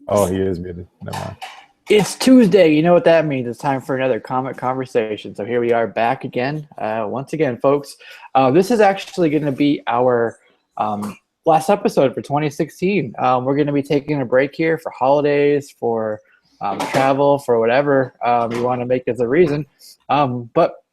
Oh, he is muted. Never mind. It's Tuesday. You know what that means. It's time for another comic conversation. So here we are back again. Once again, folks, this is actually going to be our last episode for 2016. We're going to be taking a break here for holidays, for travel, for whatever you want to make as a reason. But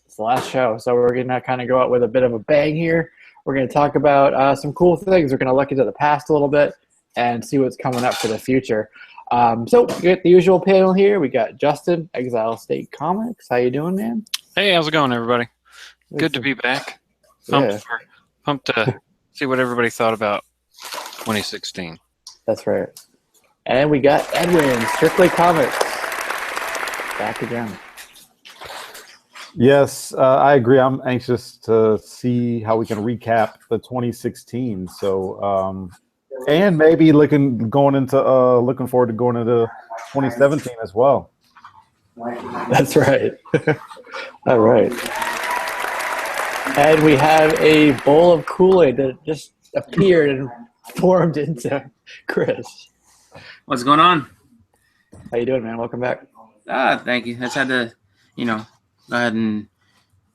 it's the last show, so we're going to kind of go out with a bit of a bang here. We're going to talk about some cool things. We're going to look into the past a little bit and see what's coming up for the future. So we got the usual panel here. We got Justin, ExileState Comics. How you doing, man? Hey, how's it going, everybody? Good to be back. Pumped to see what everybody thought about 2016. That's right. And we got Edwin, StrictlyComix, back again. Yes, I agree. I'm anxious to see how we can recap the 2016. So, and maybe looking forward to going into 2017 as well. That's right. All right. And we have a bowl of Kool-Aid that just appeared and formed into Chris. What's going on? How you doing, man? Welcome back. Thank you. I just had to, go ahead and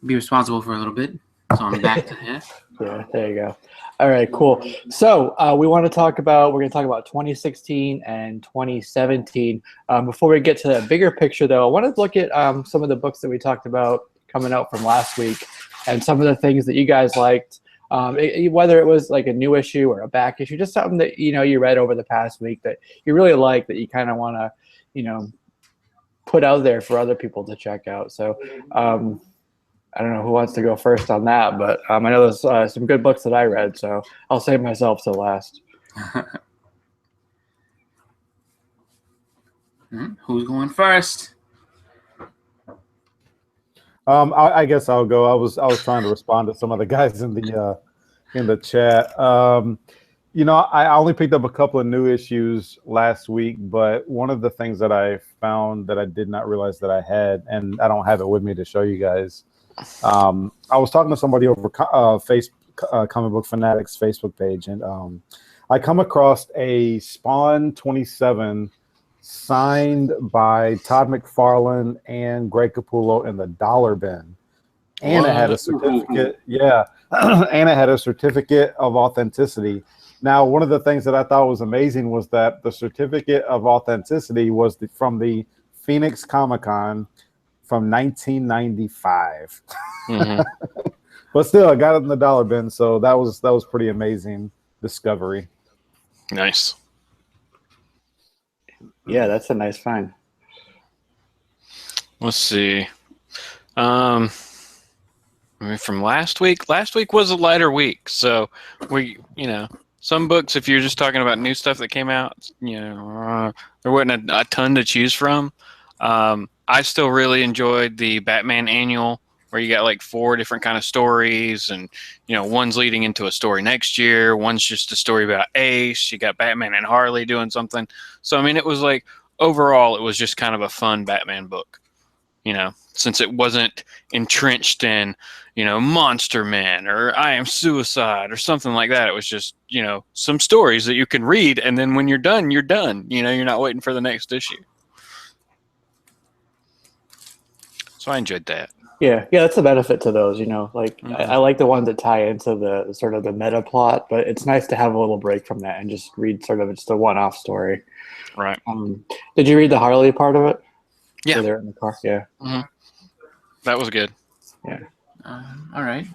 be responsible for a little bit. So I'm back to here. Yeah, there you go. All right, cool. So we're going to talk about 2016 and 2017. Before we get to that bigger picture, though, I want to look at some of the books that we talked about coming out from last week and some of the things that you guys liked, whether it was like a new issue or a back issue, just something that, you read over the past week that you really like that you kind of want to, put out there for other people to check out. So I don't know who wants to go first on that, but I know there's some good books that I read, so I'll save myself to last. Who's going first? I guess I'll go. I was trying to respond to some of the guys in the chat. I only picked up a couple of new issues last week, but one of the things that I found that I did not realize that I had, and I don't have it with me to show you guys. I was talking to somebody over Comic Book Fanatics Facebook page, and I come across a Spawn 27 signed by Todd McFarlane and Greg Capullo in the dollar bin, and it had a certificate. Yeah, and it had a certificate of authenticity. Now, one of the things that I thought was amazing was that the certificate of authenticity was from the Phoenix Comic-Con from 1995. Mm-hmm. But still, I got it in the dollar bin, so that was pretty amazing discovery. Nice. Yeah, that's a nice find. Let's see. From last week. Last week was a lighter week, so some books, if you're just talking about new stuff that came out, there wasn't a ton to choose from. I still really enjoyed the Batman annual, where you got like 4 different kind of stories, and one's leading into a story next year, one's just a story about Ace. You got Batman and Harley doing something. So it was like overall, it was just kind of a fun Batman book. Since it wasn't entrenched in, Monster Man or I Am Suicide or something like that. It was just, some stories that you can read, and then when you're done, you're done. You're not waiting for the next issue. So I enjoyed that. Yeah, that's the benefit to those, I like the ones that tie into the sort of the meta plot, but it's nice to have a little break from that and just read sort of just a one-off story. Right. Did you read the Harley part of it? Yeah. So they're in the car. Yeah. Mm-hmm. That was good. Yeah. All right.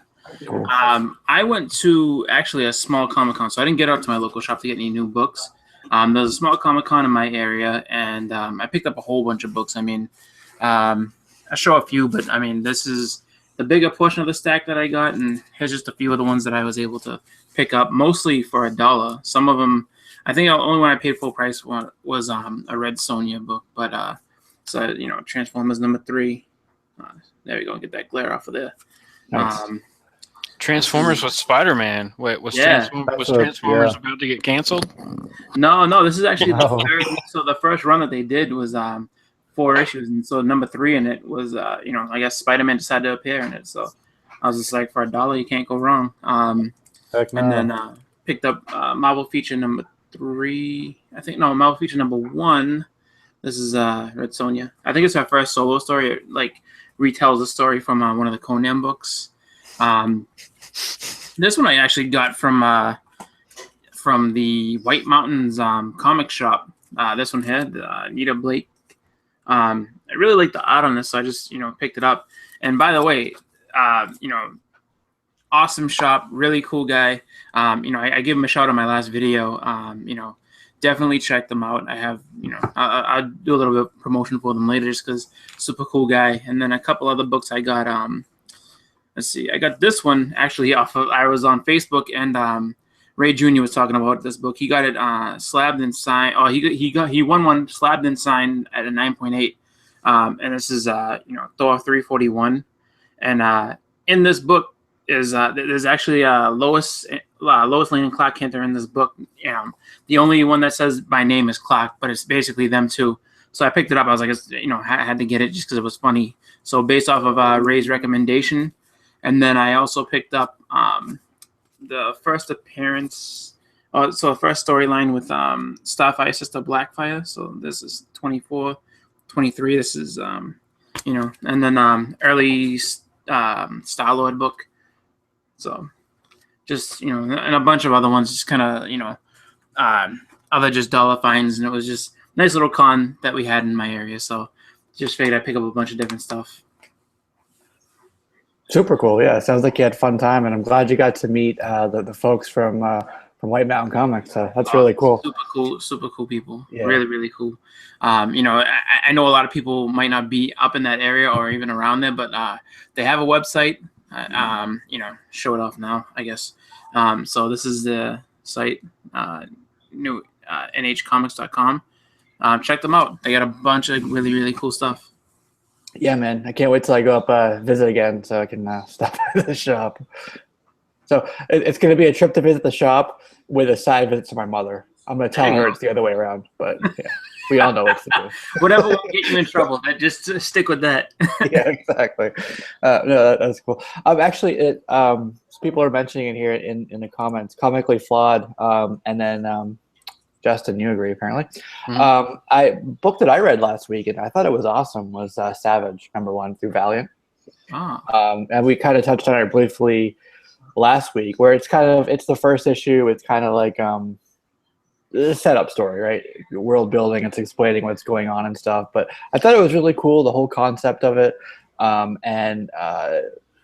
Cool. I went to actually a small Comic-Con, so I didn't get out to my local shop to get any new books. There's a small Comic-Con in my area, and I picked up a whole bunch of books. I show a few, but this is the bigger portion of the stack that I got, and here's just a few of the ones that I was able to pick up, mostly for $1. Some of them, I think the only one I paid full price was a Red Sonja book, but Transformers #3. There we go. Get that glare off of there. Nice. Transformers with Spider-Man. Wait, was Transformers about to get canceled? No. This is actually the third. So the first run that they did was 4 issues, and so #3 in it was I guess Spider-Man decided to appear in it. So I was just like, for $1, you can't go wrong. And then picked up Marvel feature 3, I think. No, Marvel feature number 1. This is Red Sonja. I think it's her first solo story. It like retells the story from one of the Conan books. This one I actually got from the White Mountains comic shop. This one here, Nita Blake. I really like the art on this, so I just picked it up. And by the way, awesome shop, really cool guy. I give him a shout out on my last video. Definitely check them out. I have, I'll do a little bit of promotion for them later just because super cool guy. And then a couple other books I got. Let's see, I got this one actually off of, I was on Facebook and Ray Jr. was talking about this book. He got it slabbed and signed. Oh, he won one slabbed and signed at a 9.8. And this is Thor 341. And in this book is there's actually Lois Lane and Clark Kent are in this book. The only one that says by name is Clark, but it's basically them too. So I picked it up. I was like, I had to get it just because it was funny. So based off of Ray's recommendation, and then I also picked up the first appearance. So first storyline with Starfire Sister Blackfire. So this is 24, 23. This is and then early Star-Lord book. So just and a bunch of other ones, just kind of other just dollar finds, and it was just nice little con that we had in my area. So just figured I'd pick up a bunch of different stuff. Super cool. Yeah, it sounds like you had a fun time, and I'm glad you got to meet the folks from White Mountain Comics. That's really cool. Super cool people. Yeah. Really, really cool. I know a lot of people might not be up in that area or even around there, but they have a website. Show it off now, I guess. So this is the site, nhcomics.com. Check them out. They got a bunch of really, really cool stuff. Yeah, man. I can't wait till I go up visit again so I can stop by the shop. So it's going to be a trip to visit the shop with a side visit to my mother. I'm going to tell her it's the other way around, but yeah, we all know what to do. Whatever will get you in trouble, just stick with that. Yeah, exactly. No, that's cool. Actually, people are mentioning it here in the comments. Comically Flawed, and then Justin, you agree apparently. Mm-hmm. Book that I read last week and I thought it was awesome was Savage #1 through Valiant. And we kind of touched on it briefly last week, where it's the first issue. It's kind of like a setup story, right? World building. It's explaining what's going on and stuff. But I thought it was really cool, the whole concept of it.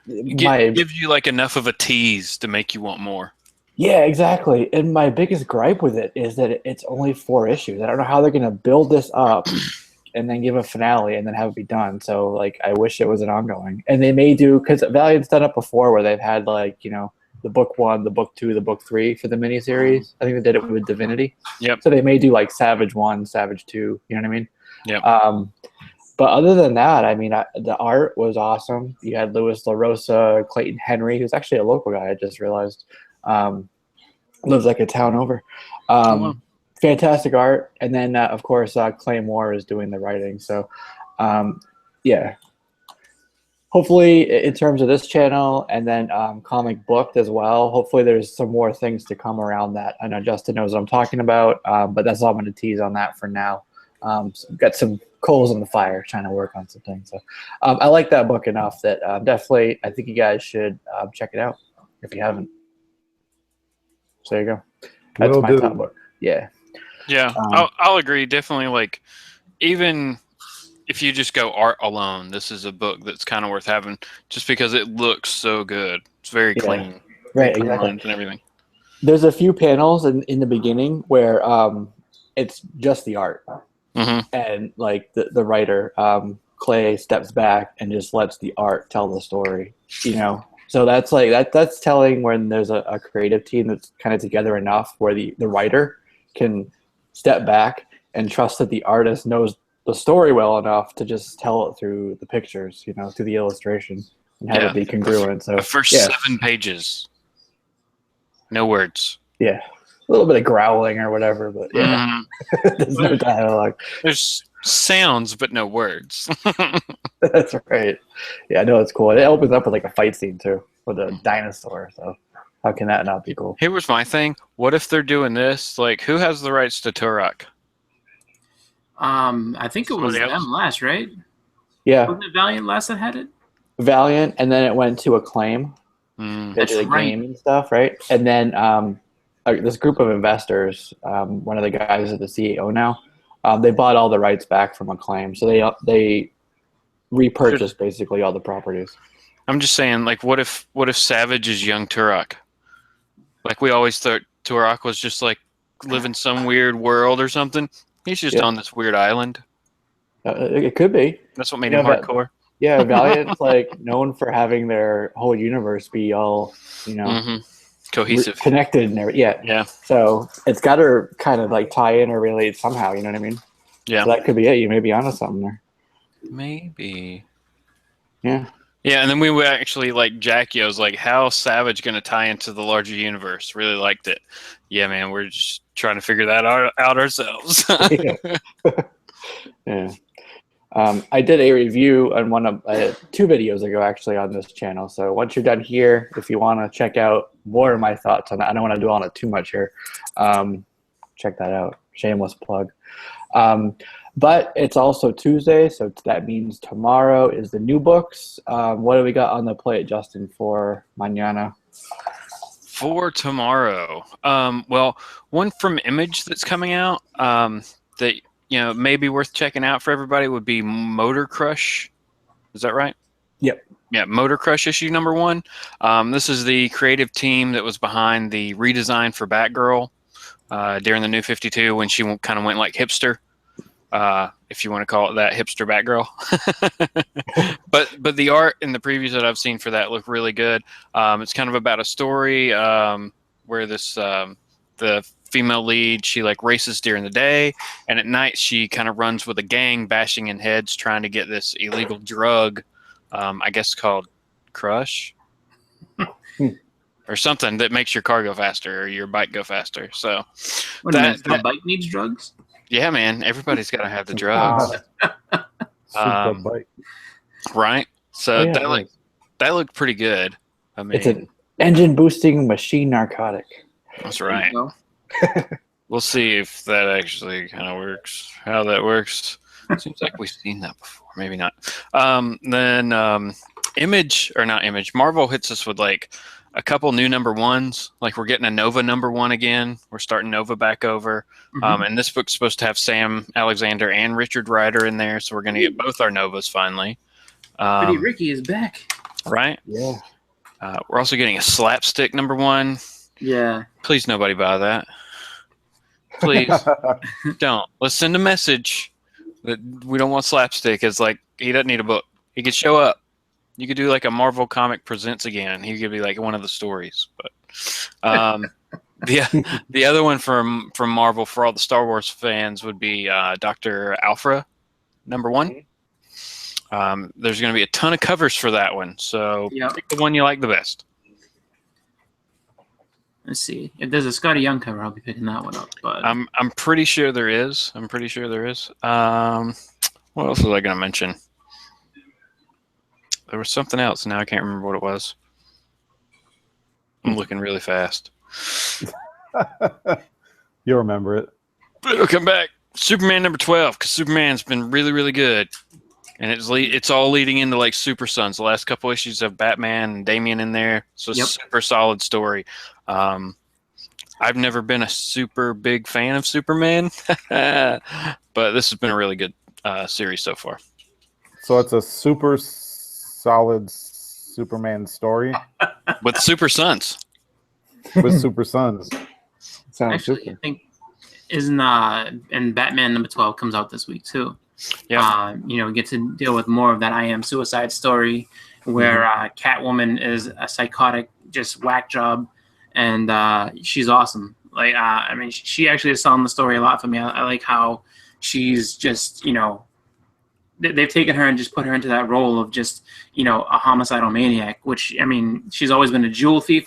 Give you like enough of a tease to make you want more. Yeah, exactly. And my biggest gripe with it is that it's only 4 issues. I don't know how they're going to build this up and then give a finale and then have it be done. So, like, I wish it was an ongoing. And they may do, because Valiant's done it before where they've had, like, the book 1, the book 2, the book 3 for the miniseries. I think they did it with Divinity. Yep. So they may do, like, Savage 1, Savage 2. You know what I mean? Yep. But other than that, I mean, the art was awesome. You had Louis LaRosa, Clayton Henry, who's actually a local guy, I just realized. Lives like a town over. Fantastic art. And then, of course, Clay Moore is doing the writing. So, yeah. Hopefully, in terms of this channel and then Comic Booked as well, hopefully there's some more things to come around that. I know Justin knows what I'm talking about, but that's all I'm going to tease on that for now. So got some coals in the fire trying to work on some things. So I like that book enough that definitely I think you guys should check it out if you haven't. So there you go. That's my top book. Yeah. Yeah, I'll agree. Definitely, like, even if you just go art alone, this is a book that's kind of worth having just because it looks so good. It's very clean. Right, clean exactly. lines and everything. There's a few panels in the beginning where it's just the art. Mm-hmm. And, like, the writer, Clay, steps back and just lets the art tell the story, So that's like that's telling when there's a creative team that's kind of together enough where the writer can step back and trust that the artist knows the story well enough to just tell it through the pictures, through the illustration and have it be congruent. So the first 7 pages, no words. Yeah, a little bit of growling or whatever, but yeah, there's no dialogue. There's sounds but no words. That's right. Yeah, I know it's cool. It opens up with like a fight scene too with a dinosaur. So How can that not be cool? Here was my thing. What if they're doing this? Like, who has the rights to Turok? I think it was Somebody else? them last, right? Yeah, Wasn't it Valiant last that had it? Valiant, and then it went to Acclaim. Mm. They did a game and stuff, right? And then this group of investors, one of the guys is the CEO now, they bought all the rights back from Acclaim, so they repurchased basically all the properties. I'm just saying, like, what if Savage is young Turok? Like, we always thought Turok was just like living some weird world or something. He's just on this weird island. It could be. That's what made him hardcore. Yeah, Valiant's like known for having their whole universe be all, cohesive, connected, and everything. Yeah. So it's got to kind of like tie in or relate somehow. You know what I mean? Yeah. So that could be it. You may be onto something there. Maybe. Yeah. Yeah, and then we were actually like Jackie. I was like, "How Savage going to tie into the larger universe?" Really liked it. Yeah, man, we're just trying to figure that out ourselves. Yeah. I did a review on one of 2 videos ago, actually, on this channel. So once you're done here, if you want to check out more of my thoughts on that, I don't want to dwell on it too much here. Check that out. Shameless plug. But it's also Tuesday, so that means tomorrow is the new books. What do we got on the plate, Justin, for mañana? For tomorrow, well, one from Image that's coming out that may be worth checking out for everybody would be Motor Crush. Is that right? Yep. Yeah, Motor Crush issue number 1. This is the creative team that was behind the redesign for Batgirl during the New 52 when she kind of went like hipster. If you want to call it that, hipster Batgirl. but the art and the previews that I've seen for that look really good. It's kind of about a story where this the female lead, she like races during the day, and at night she kind of runs with a gang, bashing in heads, trying to get this illegal drug, I guess called Crush. Or something that makes your car go faster or your bike go faster. So that bike needs drugs? Yeah, man. Everybody's got to have the drugs. Super bike. Right? So that looked pretty good. I mean, it's an engine-boosting machine narcotic. That's right. We'll see if that actually kind of works, how that works. Seems like we've seen that before. Maybe not. Then Marvel hits us with like a couple new number 1s. Like we're getting a Nova number 1 again. We're starting Nova back over. And this book's supposed to have Sam Alexander and Richard Rider in there. So we're going to get both our Novas finally. Pretty Ricky is back. Right? Yeah. We're also getting a Slapstick number 1. Yeah. Please, nobody buy that. Please don't. Let's send a message that we don't want Slapstick. It's like he doesn't need a book. He could show up. You could do like a Marvel comic presents again. He could be like one of the stories. But the other one from Marvel for all the Star Wars fans would be Dr. Alpha number 1. There's going to be a ton of covers for that one. So pick the one you like the best. Let's see. If there's a Scotty Young cover, I'll be picking that one up. But I'm pretty sure there is. What else was I going to mention? There was something else. Now I can't remember what it was. I'm looking really fast. You'll remember it. But it'll come back. Superman number 12, because Superman's been really, really good. And it's all leading into like Super Sons. The last couple issues of Batman and Damian in there. So it's a super solid story. I've never been a super big fan of Superman, but this has been a really good series so far. So it's a super solid Superman story with Super Sons. With Super Sons. Sounds actually, super. I think and Batman number 12 comes out this week too. Yeah. We get to deal with more of that I Am Suicide story where Catwoman is a psychotic, just whack job, and she's awesome. Like, she actually is selling the story a lot for me. I like how she's just, they've taken her and just put her into that role of just, a homicidal maniac, which, she's always been a jewel thief.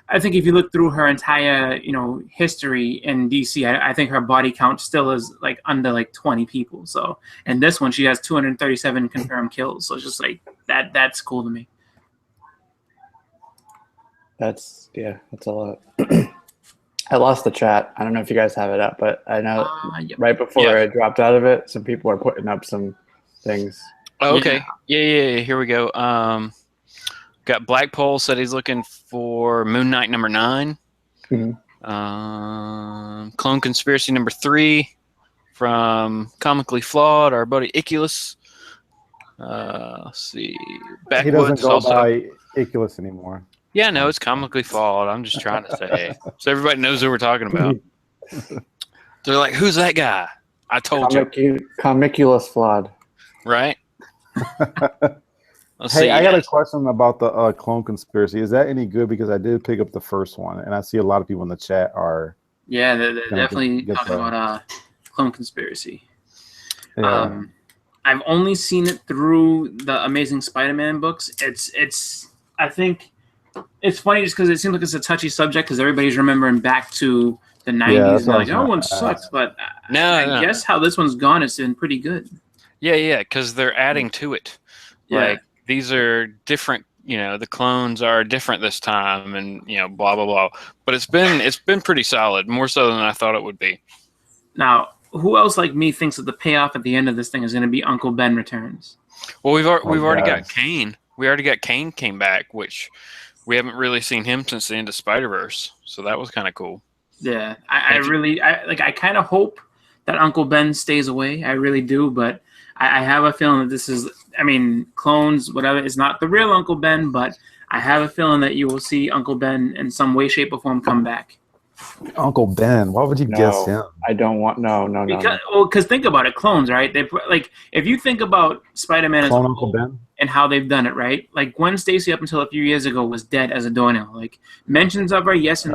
I think if you look through her entire, history in DC, I think her body count still is like under like 20 people. So, and this one, she has 237 confirmed kills. So it's just like that's cool to me. That's a lot. I lost the chat. I don't know if you guys have it up, but I know Yep. right before I dropped out of it, some people are putting up some things. Oh, okay. Yeah. Here we go. Got Blackpole said he's looking for Moon Knight #9. Clone Conspiracy #3 from Comically Flawed, our buddy Iculus. Let's see. Backwoods He doesn't go also by Iculus anymore. Yeah, no, it's Comically Flawed. I'm just trying to say, so everybody knows who we're talking about. They're like, "Who's that guy?" I told you. Comiculus Flawed. Right? Hey, I got a question about the Clone Conspiracy. Is that any good? Because I did pick up the first one, and I see a lot of people in the chat are. Yeah, they're definitely talking about Clone Conspiracy. Yeah. I've only seen it through the Amazing Spider-Man books. I think it's funny just because it seems like it's a touchy subject because everybody's remembering back to the 90s and like, one sucks. But I guess how this one's gone, it's been pretty good. Yeah, because they're adding to it. Yeah. Like, these are different, the clones are different this time and, blah, blah, blah. But it's been pretty solid, more so than I thought it would be. Now, who else like me thinks that the payoff at the end of this thing is going to be Uncle Ben returns? Well, we've already got Kane. We already got Kane came back, which we haven't really seen him since the end of Spider-Verse. So that was kind of cool. Yeah, I kind of hope that Uncle Ben stays away. I really do, but I have a feeling that this is, clones, whatever, is not the real Uncle Ben, but I have a feeling that you will see Uncle Ben in some way, shape, or form come back. Uncle Ben, why would you guess him? I don't want no. Because think about it, clones, right? They like if you think about Spider-Man as Uncle Ben and how they've done it, right? Like Gwen Stacy up until a few years ago was dead as a doornail. Like mentions of her, yes, and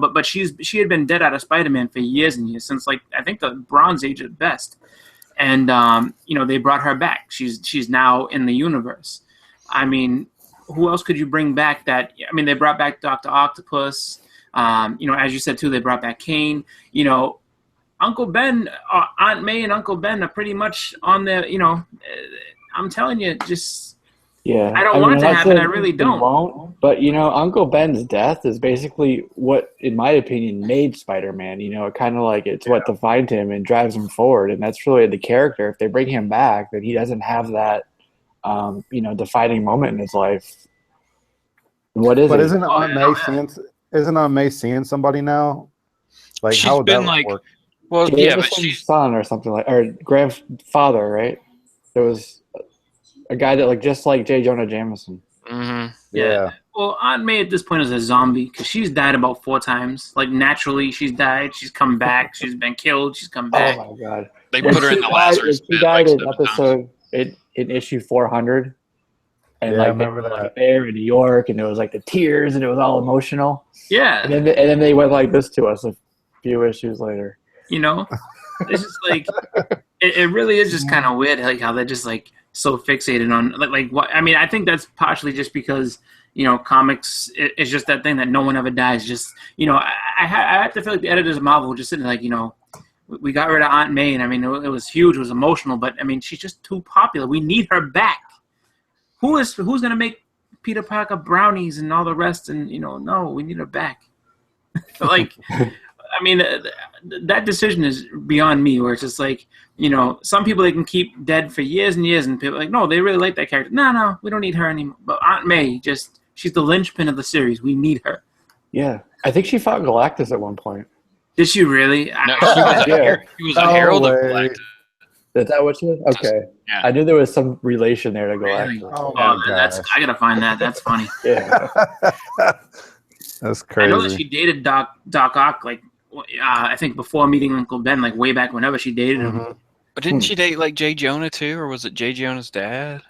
but she had been dead out of Spider-Man for years and years since like I think the Bronze Age at best. And they brought her back. She's now in the universe. Who else could you bring back? They brought back Dr. Octopus. As you said too, they brought back Kane. Uncle Ben, Aunt May, and Uncle Ben are pretty much on the. I'm telling you, just I don't want it to happen. I really don't. Won't, but Uncle Ben's death is basically what, in my opinion, made Spider-Man. It kind of like it's what defined him and drives him forward, and that's really the character. If they bring him back, then he doesn't have that, defining moment in his life. What is it? But isn't Aunt May seeing somebody now? Like she's how would been that work? Well, but she's son or something or grandfather, right? There was a guy that looked just like J. Jonah Jameson. Mm-hmm. Yeah. Well, Aunt May at this point is a zombie because she's died about 4 times. Like naturally, she's died. She's come back. She's been killed. She's come back. Oh my god! They put her in the Lazarus pit. She died in episode in issue 400. And I remember that. Like there in New York, and it was like the tears, and it was all emotional. Yeah. And then they went like this to us a few issues later. It's just like it really is just kind of weird, like how they're just like so fixated on like what. I think that's partially just because comics is just that thing that no one ever dies. Just I have to feel like the editors of Marvel were just sitting like we got rid of Aunt May, and it was huge, it was emotional, but she's just too popular. We need her back. Who's gonna make Peter Parker brownies and all the rest? And no, we need her back. Like, that decision is beyond me. Where it's just like, some people they can keep dead for years and years, and people are like, no, they really like that character. No, we don't need her anymore. But Aunt May, she's the linchpin of the series. We need her. Yeah, I think she fought Galactus at one point. Did she really? No, she was a herald of Galactus. Is that what she was? Okay. Yeah. I knew there was some relation there to Galactus. Really? Oh I gotta find that. That's funny. Yeah. That's crazy. I know that she dated Doc Ock, like I think before meeting Uncle Ben, like way back whenever she dated him. But didn't she date like J. Jonah too, or was it J. Jonah's dad?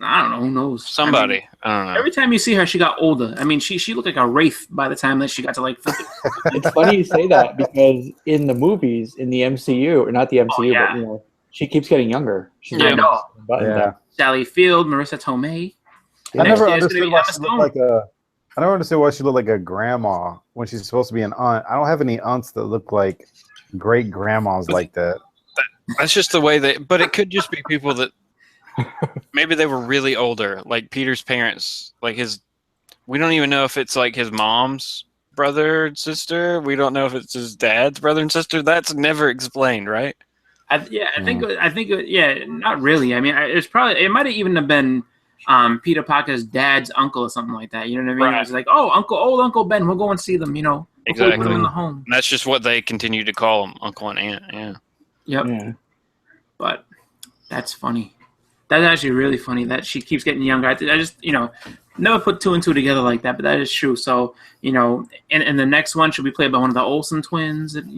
I don't know. Who knows? Somebody. I don't know. Every time you see her, she got older. She looked like a wraith by the time that she got to like 50. It's funny you say that because in the movies, in the MCU, or not the MCU, but she keeps getting younger. She's I know. Sally Field, Marissa Tomei. I never understood why she looked like I don't understand why she looked like a grandma when she's supposed to be an aunt. I don't have any aunts that look like great grandmas like that. That's just the way but it could just be people that maybe they were really older, like Peter's parents, like his we don't even know if it's like his mom's brother and sister. We don't know if it's his dad's brother and sister. That's never explained, right? I think not really. I mean, it might have even have been Peter Parker's dad's uncle or something like that. You know what I mean? Right. It's like, oh, old Uncle Ben, we'll go and see them. You know, before we put them in the home. And that's just what they continue to call him, uncle and aunt. Yeah. Yep. Yeah. But that's funny. That's actually really funny that she keeps getting younger. I just, never put two and two together like that, but that is true. So, in the next one, she'll be played by one of the Olsen twins. And,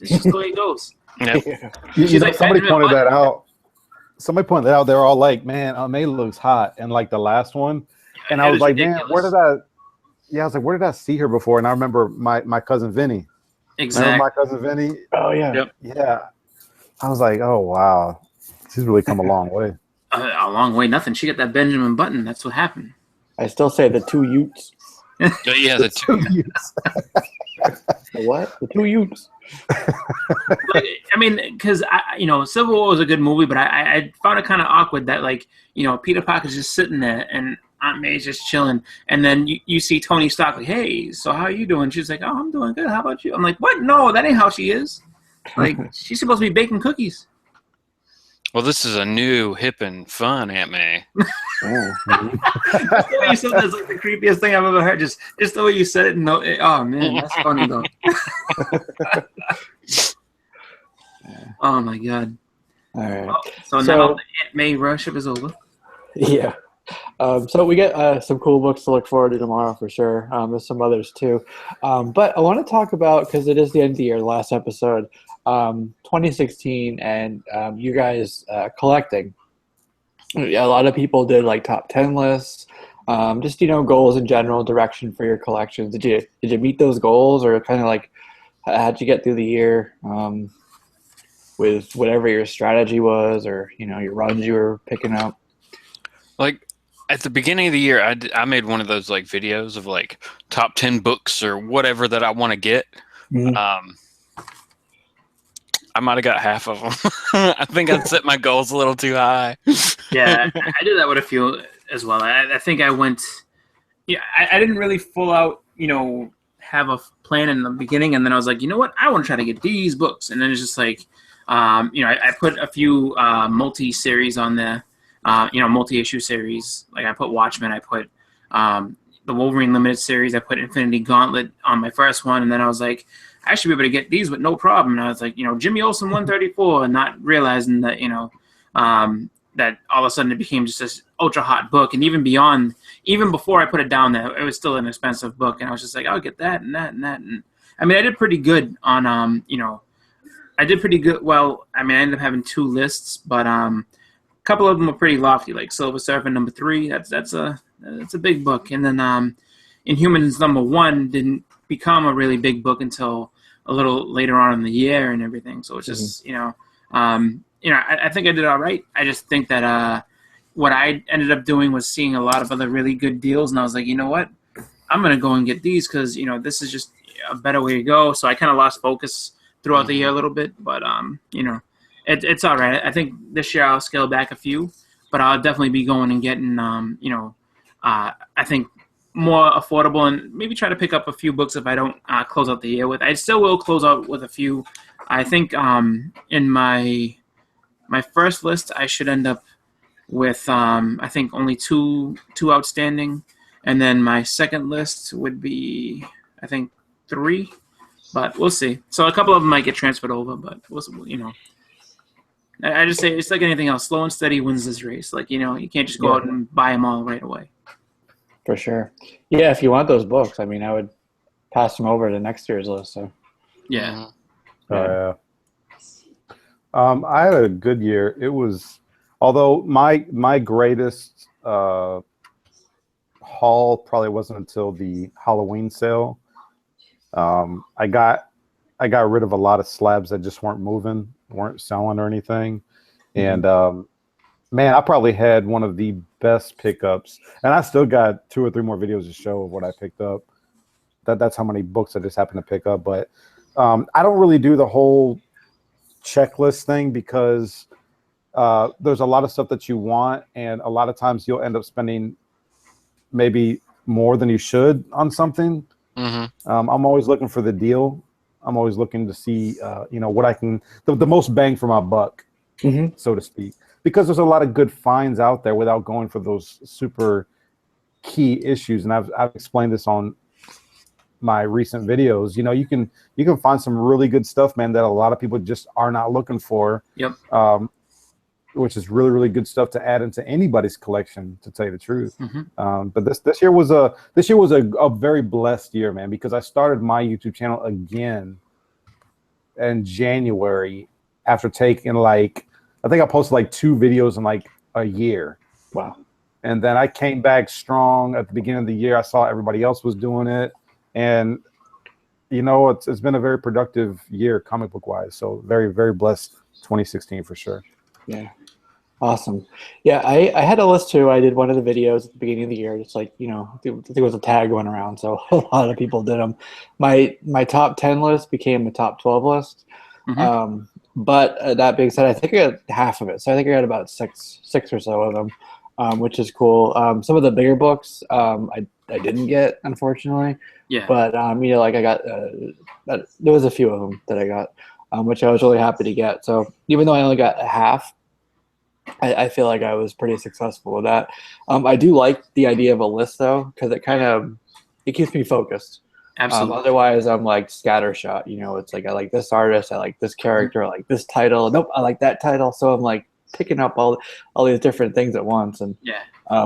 it's just the way it goes. Yep. Somebody pointed that out. Somebody pointed out. They were all like, "Man, May looks hot," and like the last one, and I was like, ridiculous. "Man, where did I?" Yeah, I was like, "Where did I see her before?" And I remember my cousin Vinny. Exactly. Remember my cousin Vinny? Oh yeah. Yep. Yeah. I was like, "Oh wow, she's really come a long way." A long way, nothing. She got that Benjamin Button. That's what happened. I still say the two Utes. Yeah, the two. The what? The two Utes. I mean, because Civil War was a good movie, but I found it kind of awkward that Peter Parker's just sitting there and Aunt May's just chilling, and then you see Tony Stark like, "Hey, so how are you doing?" She's like, "Oh, I'm doing good. How about you?" I'm like, "What? No, that ain't how she is. Like, she's supposed to be baking cookies." Well, this is a new, hip, and fun Aunt May. The way you said that's like the creepiest thing I've ever heard. Just the way you said it. Oh man, that's funny though. Oh my god. All right. Well, so now the Aunt May rush is over. Yeah. So we get some cool books to look forward to tomorrow for sure. There's some others too. But I want to talk about, because it is the end of the year, the last episode, 2016, and you guys collecting. A lot of people did like top 10 lists, just goals in general, direction for your collections. Did you meet those goals, or kind of like how'd you get through the year with whatever your strategy was, or your runs you were picking up? Like at the beginning of the year, I made one of those like videos of like top 10 books or whatever that I want to get. Mm-hmm. I might have got half of them. I think I set my goals a little too high. Yeah, I did that with a few as well. I think I went. Yeah, I didn't really full out, have a plan in the beginning, and then I was like, you know what, I want to try to get these books, and then it's just like, I put a few multi-series on there, multi-issue series. Like I put Watchmen, I put the Wolverine Limited series, I put Infinity Gauntlet on my first one, and then I was like, I should be able to get these with no problem. And I was like, Jimmy Olsen 134, and not realizing that, that all of a sudden it became just this ultra hot book. And even before I put it down there, it was still an expensive book. And I was just like, I'll get that and that and that. And I mean, I did pretty good on, I did pretty good. Well, I mean, I ended up having two lists, but a couple of them were pretty lofty, like Silver Surfer number 3. That's a big book. And then Inhumans number 1 didn't become a really big book until a little later on in the year and everything. So it's just, I think I did all right. I just think that what I ended up doing was seeing a lot of other really good deals, and I was like, you know what, I'm going to go and get these because, this is just a better way to go. So I kind of lost focus throughout the year a little bit, but, it's all right. I think this year I'll scale back a few, but I'll definitely be going and getting, I think, more affordable, and maybe try to pick up a few books if I don't close out the year with. I still will close out with a few. I think in my first list, I should end up with I think only two outstanding, and then my second list would be I think 3, but we'll see. So a couple of them might get transferred over, but we'll, I just say it's like anything else. Slow and steady wins this race. Like you can't just go out and buy them all right away. For sure. Yeah, if you want those books, I mean, I would pass them over to next year's list. So. Yeah. I had a good year. It was, although my greatest haul probably wasn't until the Halloween sale. I got rid of a lot of slabs that just weren't selling or anything, and man, I probably had one of the best pickups, and I still got 2 or 3 more videos to show of what I picked up. That's how many books I just happened to pick up. But I don't really do the whole checklist thing because there's a lot of stuff that you want, and a lot of times you'll end up spending maybe more than you should on something. Mm-hmm. I'm always looking for the deal. I'm always looking to see, what I can, the most bang for my buck, so to speak, because there's a lot of good finds out there without going for those super key issues. And I've explained this on my recent videos. You can find some really good stuff, man, that a lot of people just are not looking for. Yep. Which is really, really good stuff to add into anybody's collection, to tell you the truth. Mm-hmm. But this year was a very blessed year, man, because I started my YouTube channel again in January after taking I think I posted 2 videos in a year. Wow. And then I came back strong at the beginning of the year. I saw everybody else was doing it, and it's been a very productive year comic book wise. So very, very blessed 2016 for sure. Yeah. Awesome. Yeah, I had a list too. I did one of the videos at the beginning of the year. Just I think it was a tag going around, so a lot of people did them. My top 10 list became a top 12 list. Mm-hmm. But that being said, I think I got half of it. So I think I got about six or so of them, which is cool. Some of the bigger books I didn't get, unfortunately. Yeah. But I got there was a few of them that I got, which I was really happy to get. So even though I only got a half, I feel like I was pretty successful with that. I do like the idea of a list though, because it keeps me focused. Absolutely. Otherwise, I'm scattershot. It's I like this artist, I like this character, I like this title. Nope, I like that title. So I'm picking up all these different things at once. And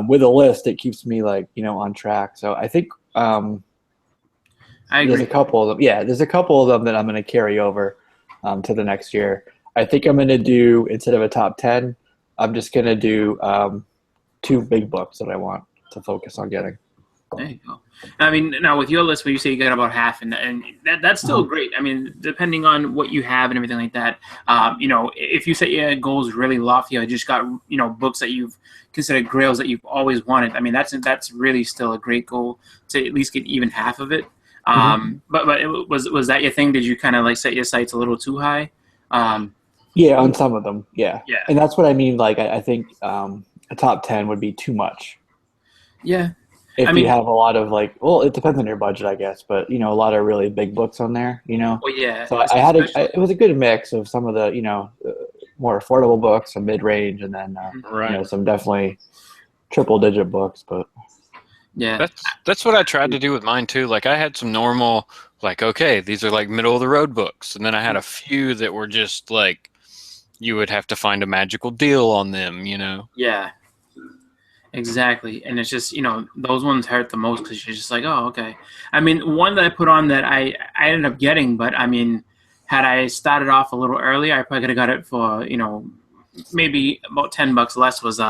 with a list, it keeps me on track. So I think I agree. there's a couple of them. Yeah, there's a couple of them that I'm going to carry over to the next year. I think I'm going to do, instead of a top 10, I'm just going to do 2 big books that I want to focus on getting. There you go. I mean, now with your list, where you say you got about half, and that's still great. I mean, depending on what you have and everything like that, if you set your goals really lofty, or just got books that you've considered grails that you've always wanted. I mean, that's really still a great goal to at least get even half of it. But was that your thing? Did you kind of set your sights a little too high? Yeah, on some of them, yeah. Yeah. And that's what I mean. I think a top 10 would be too much. Yeah. If you have a lot of it depends on your budget, I guess, but a lot of really big books on there, Well, yeah. So it was a good mix of some of the more affordable books, some mid-range, and then some definitely triple-digit books. But yeah, that's what I tried to do with mine too. I had some normal, okay, these are middle of the road books, and then I had a few that were just you would have to find a magical deal on them, Yeah. Exactly. And it's just, those ones hurt the most because you're just oh, okay. I mean, one that I put on that I ended up getting, but I mean, had I started off a little earlier, I probably could have got it for, maybe about $10 less, was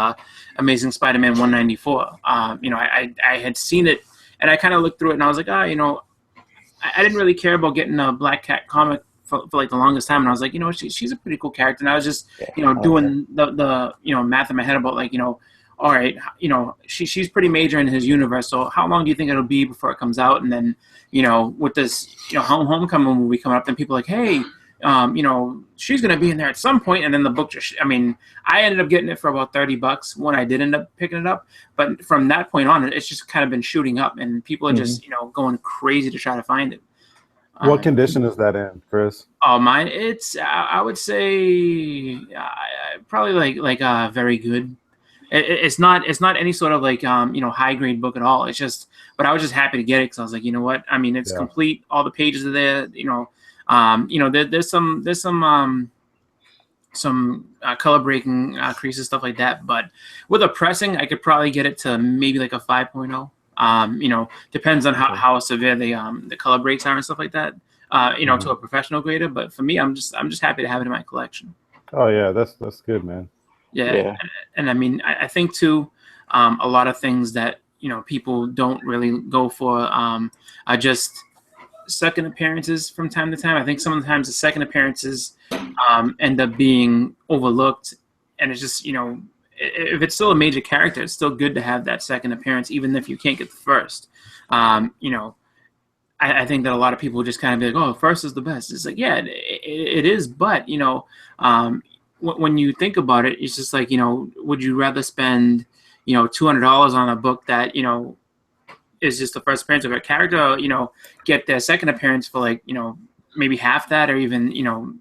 Amazing Spider-Man 194. I had seen it, and I kind of looked through it, and I was I didn't really care about getting a Black Cat comic for the longest time, and I was she's a pretty cool character, and I was just, doing the math in my head about all right, she's pretty major in his universe. So how long do you think it'll be before it comes out? And then, with this, Homecoming movie coming up, then people are hey, she's going to be in there at some point. And then the book I ended up getting it for about $30 when I did end up picking it up. But from that point on, it's just kind of been shooting up, and people are just, going crazy to try to find it. What condition is that in, Chris? Oh, mine, it's, I would say probably very good. It's not any sort of high grade book at all. It's just, but I was just happy to get it because I was you know what? I mean, it's complete. All the pages are there. There's some color breaking creases, stuff like that. But with a pressing, I could probably get it to maybe a 5.0. Depends on how severe the color breaks are and stuff like that. To a professional grader. But for me, I'm just happy to have it in my collection. Oh yeah, that's good, man. Yeah. And I mean, I think too, a lot of things that people don't really go for are just second appearances from time to time. I think sometimes the second appearances end up being overlooked, and it's just if it's still a major character, it's still good to have that second appearance, even if you can't get the first. I think that a lot of people just kind of be oh, first is the best. It's it is, but when you think about it, it's just would you rather spend, $200 on a book that, is just the first appearance of a character, get their second appearance for like, maybe half that, or even,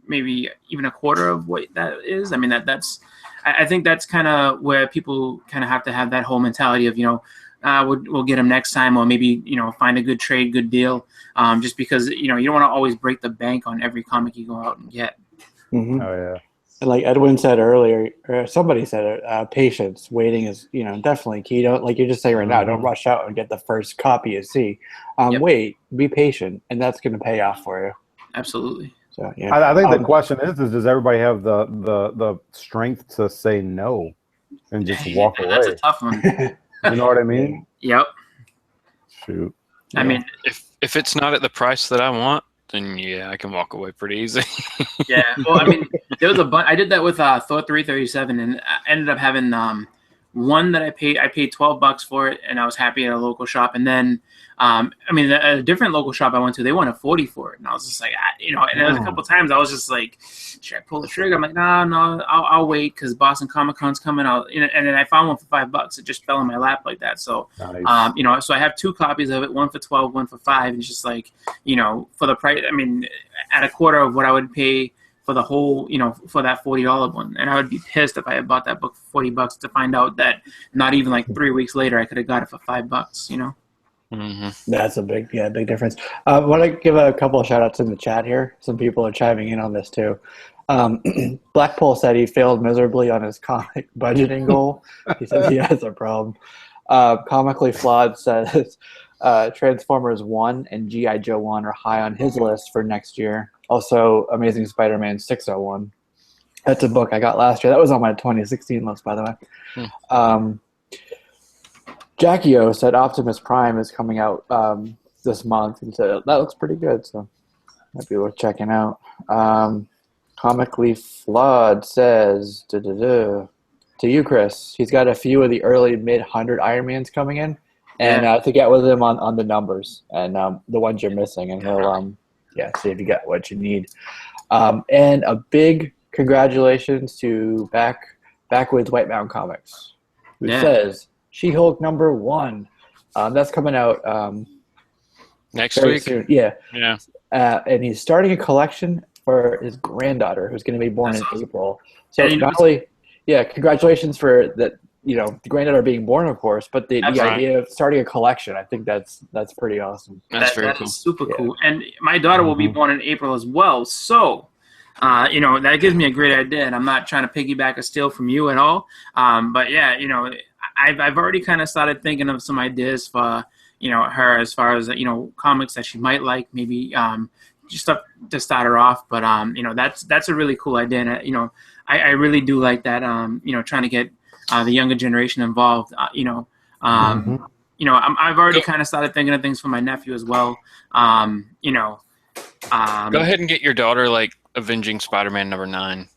maybe even a quarter of what that is. I mean, I think that's kind of where people kind of have to have that whole mentality of, we'll get them next time, or maybe, find a good trade, good deal. Just because, you don't want to always break the bank on every comic you go out and get. Mm-hmm. Oh yeah. And like Edwin said earlier, or somebody said it, patience, waiting is, definitely key. Don't, like you're just saying right now, don't rush out and get the first copy you see. Wait, be patient, and that's going to pay off for you. Absolutely. So yeah. I think the question is does everybody have the strength to say no and just walk away? That's a tough one. You know what I mean? Yep. Shoot. I mean, if it's not at the price that I want, then yeah, I can walk away pretty easy. yeah. Well, I mean, there was a bunch. I did that with Thor 337, and I ended up having one that I paid $12 for it, and I was happy at a local shop. And then, a different local shop I went to, they wanted $40 for it, and I was just like, and there was a couple times I was just like, should I pull the trigger? I'm like, no, I'll wait because Boston Comic-Con's coming out, and then I found one for $5. It just fell in my lap like that. So, nice. So I have two copies of it, one for $12, one for $5, and it's just like, for the price. I mean, at a quarter of what I would pay for the whole, for that $40 one. And I would be pissed if I had bought that book for $40 to find out that not even like 3 weeks later I could have got it for $5, Mm-hmm. That's a big difference. I want to give a couple of shout outs in the chat here. Some people are chiming in on this too. Blackpool said he failed miserably on his comic budgeting goal. He says he has a problem. Comically Flawed says Transformers 1 and G.I. Joe 1 are high on his list for next year. Also, Amazing Spider-Man 601. That's a book I got last year. That was on my 2016 list, by the way. Jackie O said Optimus Prime is coming out this month, and said that looks pretty good, so might be worth checking out. Comically Flawed says, to you, Chris, he's got a few of the early mid-100 Iron Mans coming in, and to get with him on the numbers and the ones you're missing, and he'll see if you got what you need. And a big congratulations to Backwoods White Mountain Comics, who says She-Hulk #1. That's coming out next week. Soon. Yeah. And he's starting a collection for his granddaughter, who's going to be born in April. So not only, congratulations for that. The granddaughter being born, of course, but the idea of starting a collection, I think that's pretty awesome. That's very cool. Is super cool. And my daughter will be born in April as well. So, that gives me a great idea. And I'm not trying to piggyback or steal from you at all. But yeah, I've already kind of started thinking of some ideas for, her as far as, comics that she might like, maybe just stuff to start her off. But, that's a really cool idea. And, I really do like that, trying to get the younger generation involved. I've already kind of started thinking of things for my nephew as well. Go ahead and get your daughter like Avenging Spider-Man #9.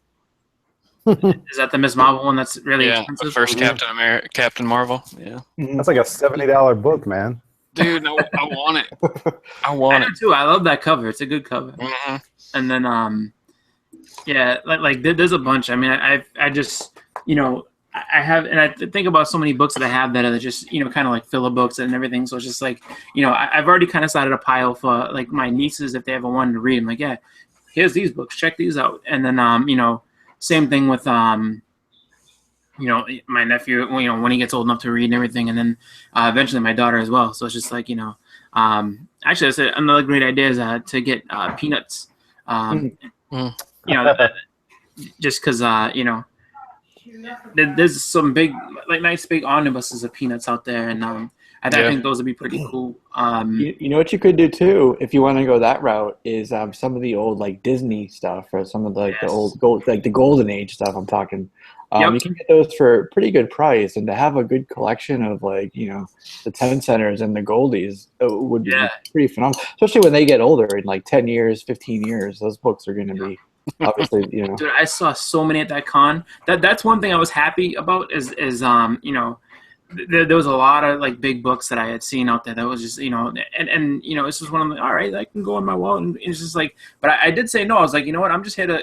Is that the Ms. Marvel one that's really expensive? The first Captain Marvel. Yeah, that's like a $70 book, man. Dude, no, I want it. I want it too. I love that cover. It's a good cover. Mm-hmm. And then, like there's a bunch. I mean, I just, I have, and I think about so many books that I have that are just, kind of like filler books and everything. So it's just like, I've already kind of started a pile for like my nieces if they ever wanted to read. I'm like, yeah, here's these books. Check these out. And then, same thing with, my nephew, when he gets old enough to read and everything. And then eventually my daughter as well. So it's just like, actually, that's another great idea is to get Peanuts. Just because, there's some big, like nice big omnibuses of Peanuts out there, and I think those would be pretty cool. You know what you could do too, if you want to go that route, is some of the old like Disney stuff, or some of the old gold, like the Golden Age stuff. I'm talking. You can get those for a pretty good price, and to have a good collection of like the 10 centers and the Goldies would be pretty phenomenal. Especially when they get older, in like 10 years, 15 years, those books are going to be. Obviously, Dude, I saw so many at that con. That's one thing I was happy about is there was a lot of like big books that I had seen out there that was just and it's just one of them. All right, I can go on my wall, and it's just like. But I did say no. I was like, you know what? I'm just here to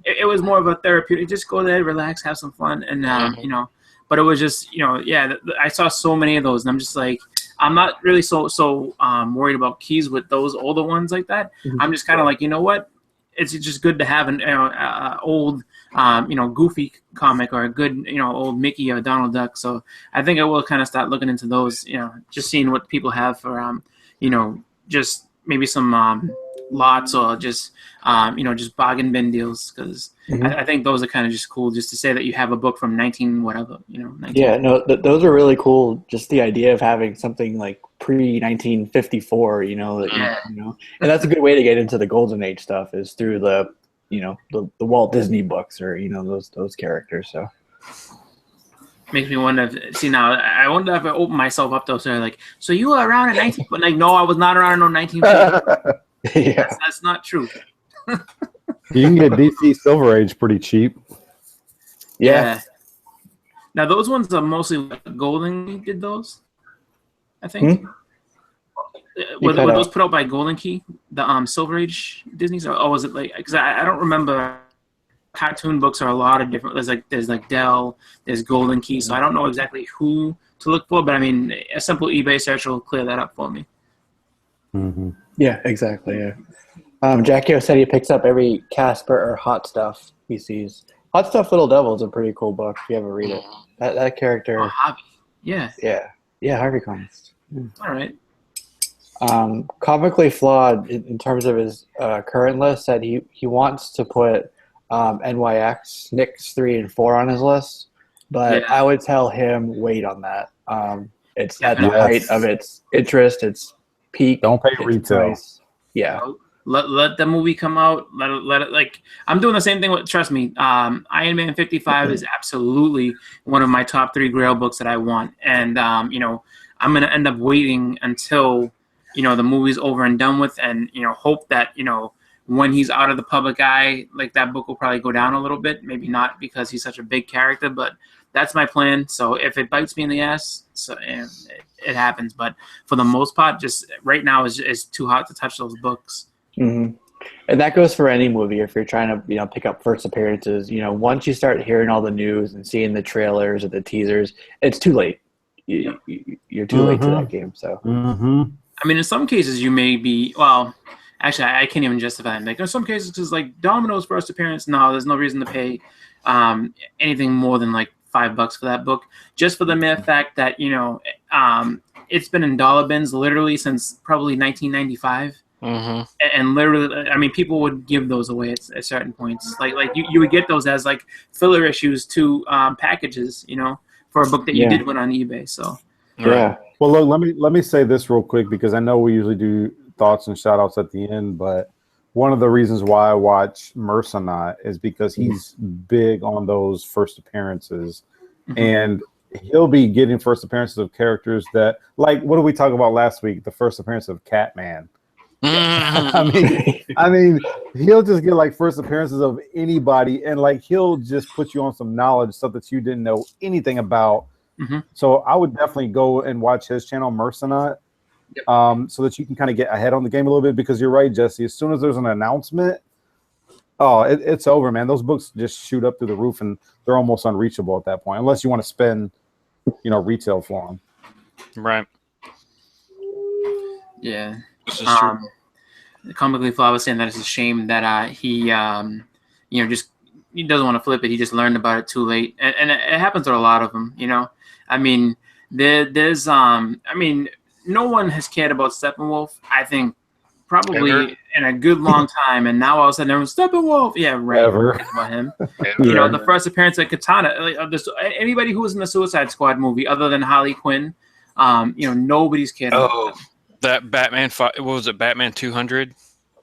it was more of a therapeutic. Just go there, relax, have some fun, and But it was just I saw so many of those, and I'm just like I'm not really so worried about keys with those older ones like that. I'm just kind of like, you know what? It's just good to have an old, goofy comic or a good, old Mickey or Donald Duck. So I think I will kind of start looking into those, just seeing what people have for, just maybe some lots or just, just bargain bin deals. Because I think those are kind of just cool just to say that you have a book from 19 whatever, 19. Yeah, no, those are really cool. Just the idea of having something like pre-1954, and that's a good way to get into the Golden Age stuff is through the Walt Disney books or those characters. So makes me wonder. Now I wonder if I open myself up though. So like, so you were around in 19? But like, no, I was not around in 1950. Yeah, that's not true. You can get DC Silver Age pretty cheap. Yeah. Now those ones are mostly Golden did those, I think. Were those put out by Golden Key, the Silver Age Disney's, or was it like? Because I don't remember. Cartoon books are a lot of different. There's like Dell, there's Golden Key, so I don't know exactly who to look for. But I mean, a simple eBay search will clear that up for me. Mm-hmm. Yeah, exactly. Yeah. Jackie said he picks up every Casper or Hot Stuff he sees. Hot Stuff Little Devil is a pretty cool book if you ever read it. That character. Oh, Harvey. Yeah. Yeah, Harvey Comics. All right. Comically Flawed in terms of his current list said he wants to put NYX, Knicks 3 and 4 on his list, but I would tell him wait on that. It's at the height of its interest, its peak. Don't pay retail. Price. Yeah. Let the movie come out. Let it like I'm doing the same thing with. Trust me, Iron Man 55 is absolutely one of my top 3 Grail books that I want, and I'm gonna end up waiting until the movie's over and done with, and hope that when he's out of the public eye, like that book will probably go down a little bit. Maybe not because he's such a big character, but that's my plan. So if it bites me in the ass, it happens. But for the most part, just right now is too hot to touch those books. Mm-hmm. And that goes for any movie. If you're trying to pick up first appearances, once you start hearing all the news and seeing the trailers or the teasers, it's too late. You're too late to that game. So I mean, in some cases you may be actually, I can't even justify it. Like in some cases, because like Domino's first appearance, no, there's no reason to pay anything more than like $5 for that book, just for the mere fact that it's been in dollar bins literally since probably 1995. And literally, I mean, people would give those away at certain points. Like you would get those as like filler issues to packages, for a book that you did win on eBay. So yeah. Well, look, let me say this real quick because I know we usually do thoughts and shout outs at the end, but one of the reasons why I watch Mercenot is because he's big on those first appearances, and he'll be getting first appearances of characters that, like, what did we talk about last week? The first appearance of Catman. I mean, he'll just get like first appearances of anybody, and like he'll just put you on some knowledge, stuff that you didn't know anything about. So I would definitely go and watch his channel, Mercenot. So that you can kind of get ahead on the game a little bit, because you're right, Jesse. As soon as there's an announcement, it's over, man. Those books just shoot up through the roof, and they're almost unreachable at that point, unless you want to spend, retail for them. Right. Yeah. This is true. Comically Flawed was saying that it's a shame that he doesn't want to flip it. He just learned about it too late, and it happens to a lot of them. I mean, there's no one has cared about Steppenwolf, I think, probably in a good long time. And now all of a sudden everyone's Steppenwolf. Yeah, right. Ever. About him. The first appearance of Katana, anybody who was in the Suicide Squad movie other than Harley Quinn, nobody's cared about them. That Batman, what was it, Batman 200?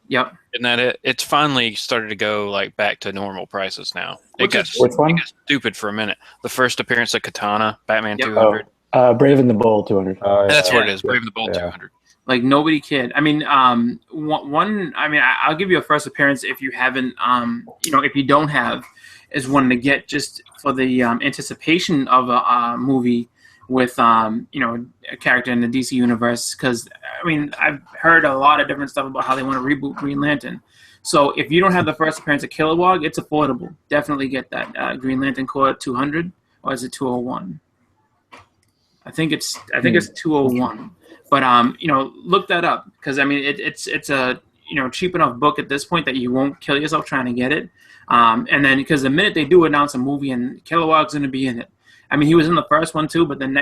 Yep. Isn't that it? It's finally started to go like back to normal prices now. It got stupid for a minute. The first appearance of Katana, Batman 200. Brave and the Bold 200. That's what it is. Brave and the Bold 200. Like nobody cared. I mean, one. I mean, I'll give you a first appearance if you haven't. If you don't have, is one to get just for the anticipation of a movie with a character in the DC universe. Because I mean, I've heard a lot of different stuff about how they want to reboot Green Lantern. So if you don't have the first appearance of Kilowog, it's affordable. Definitely get that Green Lantern Corps 200, or is it 201? I think it's 201. But look that up, because I mean it's a cheap enough book at this point that you won't kill yourself trying to get it. And then because the minute they do announce a movie and Kilowog's going to be in it, I mean he was in the first one too, but then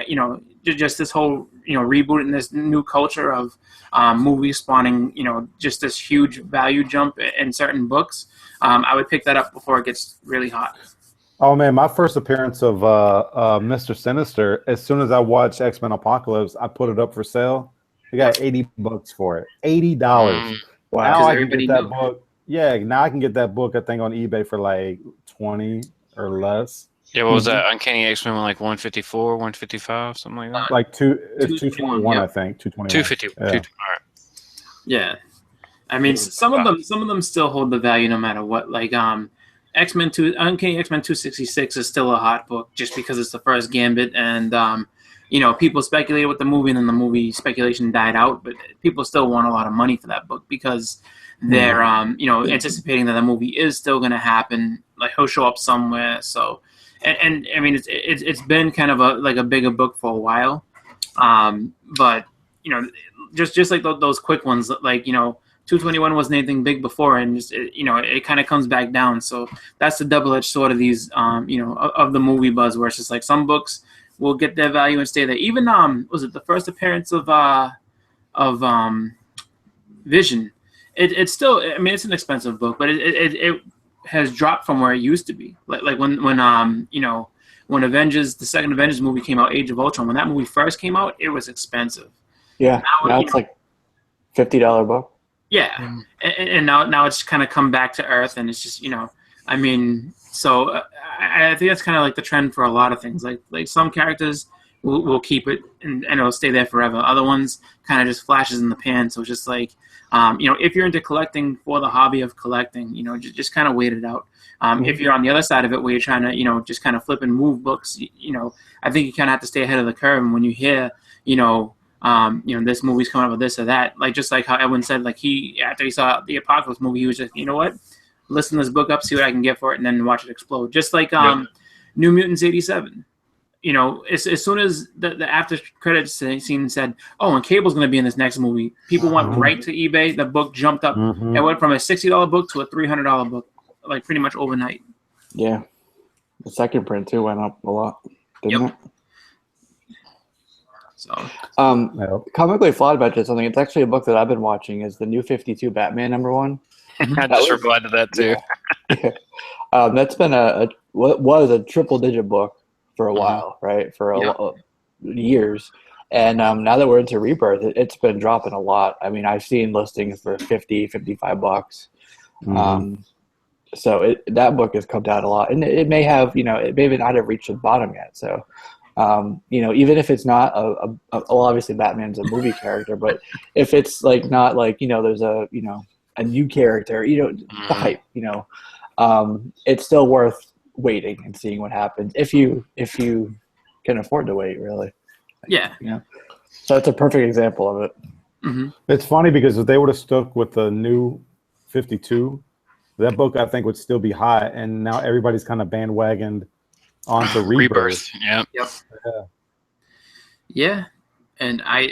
just this whole reboot and this new culture of movies spawning just this huge value jump in certain books. I would pick that up before it gets really hot. Oh man, my first appearance of Mr. Sinister, as soon as I watched X-Men Apocalypse, I put it up for sale. I got $80 for it. $80. Wow. Now I can get that book. Yeah, now I can get that book, I think, on eBay for like 20 or less. Yeah, what was that? Uncanny X-Men, like 154, 155, something like that? Like 221, I think. 221. 250. Yeah. All right. Yeah. I mean, some of them still hold the value no matter what. Like Uncanny X-Men 266 is still a hot book just because it's the first Gambit, and people speculated with the movie, and then the movie speculation died out. But people still want a lot of money for that book because they're anticipating that the movie is still going to happen. Like he'll show up somewhere. So, and I mean it's been kind of a bigger book for a while, but just like those quick ones, like 221 wasn't anything big before, and it kind of comes back down. So that's the double-edged sword of these, of the movie buzz, where it's just like some books will get their value and stay there. Even was it the first appearance of Vision? It's still, I mean, it's an expensive book, but it has dropped from where it used to be. Like when Avengers, the second Avengers movie came out, Age of Ultron. When that movie first came out, it was expensive. Yeah, now it's like $50 book. Yeah, and now it's kind of come back to earth, and it's just I mean, so I think that's kind of like the trend for a lot of things. Like some characters will keep it and it'll stay there forever. Other ones kind of just flashes in the pan. So it's just like if you're into collecting for the hobby of collecting, just kind of wait it out. If you're on the other side of it where you're trying to just kind of flip and move books, I think you kind of have to stay ahead of the curve. And when you hear this movie's coming up with this or that, like just like how Edwin said, like after he saw the Apocalypse movie, he was just, what, listen to this book up, see what I can get for it, and then watch it explode. Just like New Mutants 87. As soon as the after credits scene said, oh, and Cable's going to be in this next movie, people went right to eBay. The book jumped up. It went from a $60 book to a $300 book, like pretty much overnight. Yeah. The second print too went up a lot, didn't it? So, Comically Flawed mentioned something. It's actually a book that I've been watching. Is the New 52 Batman #1? I just replied to that too. Yeah. That's been what was a triple-digit book for a while, right? For years, and now that we're into Rebirth, it's been dropping a lot. I mean, I've seen listings for $50-$55. So that book has come down a lot, and it may have, it may not have reached the bottom yet. So. Even if it's not obviously Batman's a movie character, but if it's like not like there's a new character, the hype, it's still worth waiting and seeing what happens if you can afford to wait, really. Yeah. So it's a perfect example of it. Mm-hmm. It's funny because if they would have stuck with the New 52, that book I think would still be hot, and now everybody's kind of bandwagoned onto Rebirth. Yep. Yeah, and I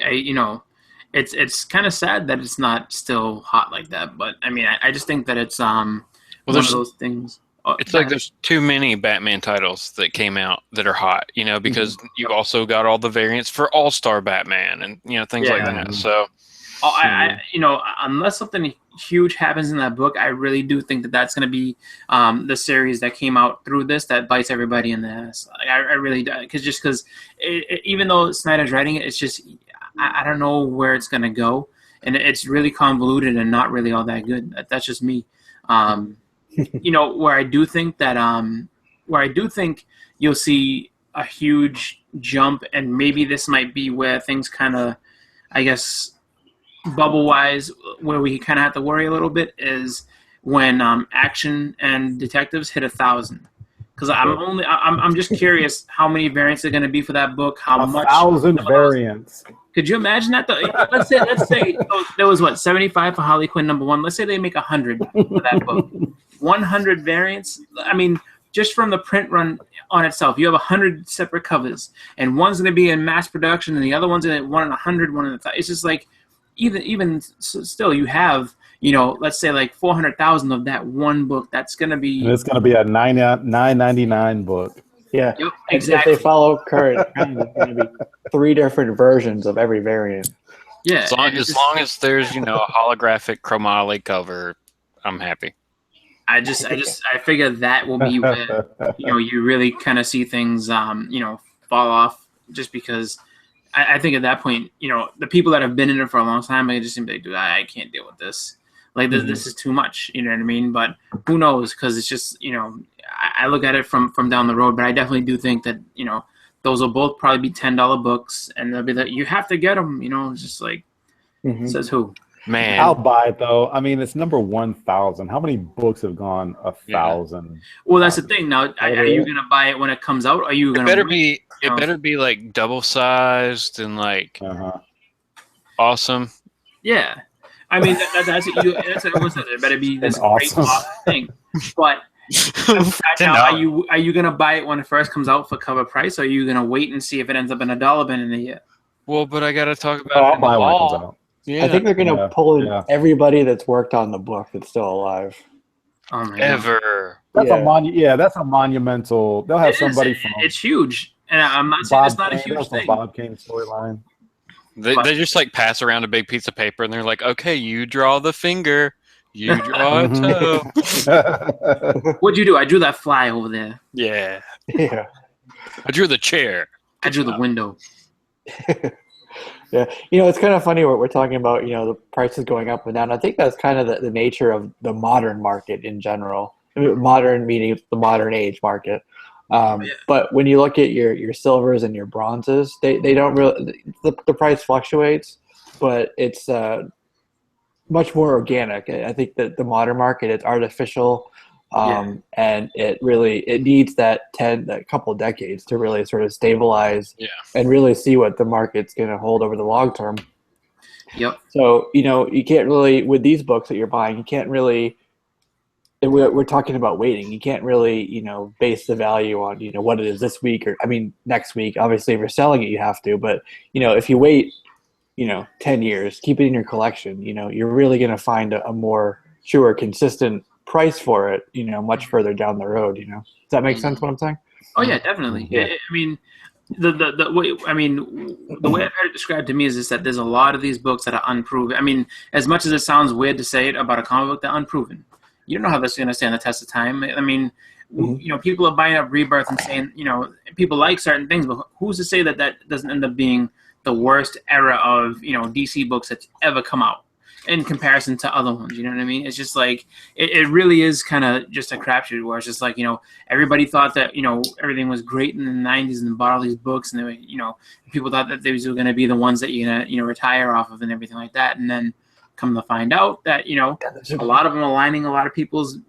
it's kind of sad that it's not still hot like that. But I mean, I just think that it's one of those things. It's like there's too many Batman titles that came out that are hot, because you've also got all the variants for All-Star Batman and things like that. So, unless something huge happens in that book, I really do think that that's going to be the series that came out through this that bites everybody in the ass. I really do, because even though Snyder's writing it, it's just I don't know where it's going to go, and it's really convoluted and not really all that good. That's just me. Where I do think you'll see a huge jump, and maybe this might be where things kind of, I guess, bubble-wise, where we kind of have to worry a little bit is when action and detectives hit 1,000. Because I'm just curious how many variants are going to be for that book. How much? 1,000 variants. Could you imagine that? Let's say there was 75 for Harley Quinn #1. Let's say they make 100 for that book. 100 variants. I mean, just from the print run on itself, you have 100 separate covers, and one's going to be in mass production, and the other one's in 1 in 100, 1 in 1,000. It's just like, even still, you have, let's say like 400,000 of that one book. That's going to be. And it's going to be a $9.99 book. Yeah, yep, exactly. If they follow current, it's going to be 3 different versions of every variant. Yeah, as long as there's a holographic chromoly cover, I'm happy. I figure that will be where you really kind of see things fall off, just because I think at that point the people that have been in it for a long time, I just seem like, dude, I can't deal with this. Like this is too much. You know what I mean? But who knows? Because it's just I look at it from down the road, but I definitely do think that those will both probably be $10 books, and they'll be that you have to get them. It's just like says who. Man, I'll buy it though. I mean, it's number 1,000. How many books have gone 1,000? Well, that's the thing. Now, are you gonna buy it when it comes out? Or are you gonna? It better be like double sized and like awesome. Yeah, I mean that's what everyone says. It better be this great awesome thing. But now, are you gonna buy it when it first comes out for cover price? Or are you gonna wait and see if it ends up in a $1 bin in a year? Well, but I gotta talk about I'll buy it when it comes out. Yeah. I think they're going to pull in everybody that's worked on the book that's still alive. Oh my God. That's a monumental. They'll have somebody from. It's huge, and I'm not saying it's not a huge thing. Bob Kane storyline. They just like pass around a big piece of paper, and they're like, "Okay, you draw the finger, you draw a toe." What'd you do? I drew that fly over there. Yeah. Yeah. I drew the chair. I drew the window. Yeah, it's kind of funny what we're talking about, the prices going up and down. I think that's kind of the nature of the modern market in general. Modern meaning the modern age market. But when you look at your silvers and your bronzes, they don't really, the price fluctuates, but it's much more organic. I think that the modern market, it's artificial, and it needs that couple of decades to really sort of stabilize and really see what the market's going to hold over the long term. Yep. So, you can't really, with these books that you're buying, you can't really, we're talking about waiting. You can't really, base the value on, what it is this week next week. Obviously, if you're selling it, you have to. But, if you wait, 10 years, keep it in your collection, you're really going to find a more sure, consistent price for it, much further down the road. Does that make sense what I'm saying? Oh yeah, definitely. Yeah. I mean, the way I've heard it described to me is that there's a lot of these books that are unproven. I mean, as much as it sounds weird to say it about a comic book, they're unproven. You don't know how that's going to stand the test of time. I mean, people are buying up Rebirth and saying, people like certain things, but who's to say that doesn't end up being the worst era of DC books that's ever come out in comparison to other ones? You know what I mean? It's just like it really is kind of just a crapshoot where it's just like everybody thought that everything was great in the 90s and bought all these books, and they were, people thought that these were going to be the ones that you're gonna retire off of and everything like that, and then come to find out that a lot of them are lining a lot of people's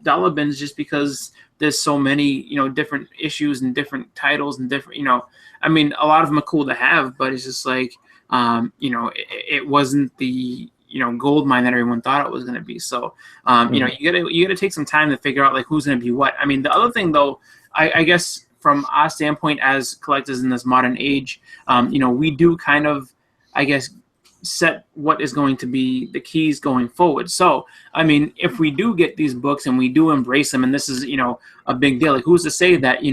dollar bins just because there's so many different issues and different titles and different I mean, a lot of them are cool to have, but it's just like it wasn't the gold mine that everyone thought it was going to be. So you gotta take some time to figure out like who's going to be what. I mean, the other thing though, I guess from our standpoint as collectors in this modern age, we do kind of, I guess, set what is going to be the keys going forward. So, I mean, if we do get these books and we do embrace them, and this is, a big deal, like who's to say that,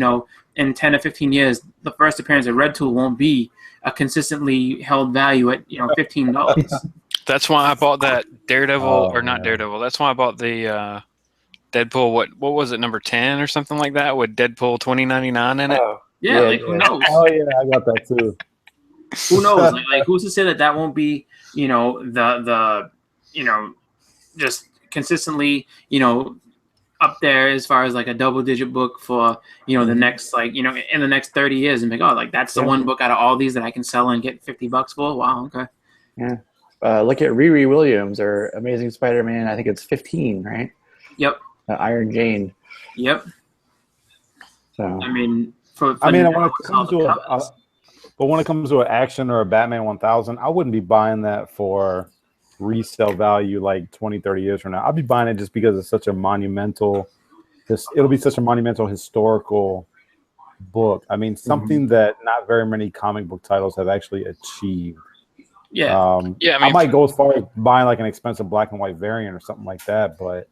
in 10 or 15 years, the first appearance of Red Tool won't be a consistently held value at, $15. That's why I bought that Daredevil, or not Daredevil. That's why I bought the Deadpool, what was it, number 10 or something like that, with Deadpool 2099 in it? Who knows? Oh, yeah, I got that too. Who knows? Like, who's to say that won't be, the just consistently, up there as far as like a double-digit book for, the next, like, in the next 30 years, and be like, oh, like that's the one book out of all these that I can sell and get $50 for. Wow, okay. Yeah. Look at Riri Williams or Amazing Spider-Man. I think it's 15, right? Yep. Iron Jane. Yep. So I mean, when it comes to an Action or a Batman 1000, I wouldn't be buying that for resale value like 20, 30 years from now. I'd be buying it just because it's such a monumental it'll be such a monumental historical book. I mean, something that not very many comic book titles have actually achieved. Yeah. I might go as far as buying like an expensive black and white variant or something like that, but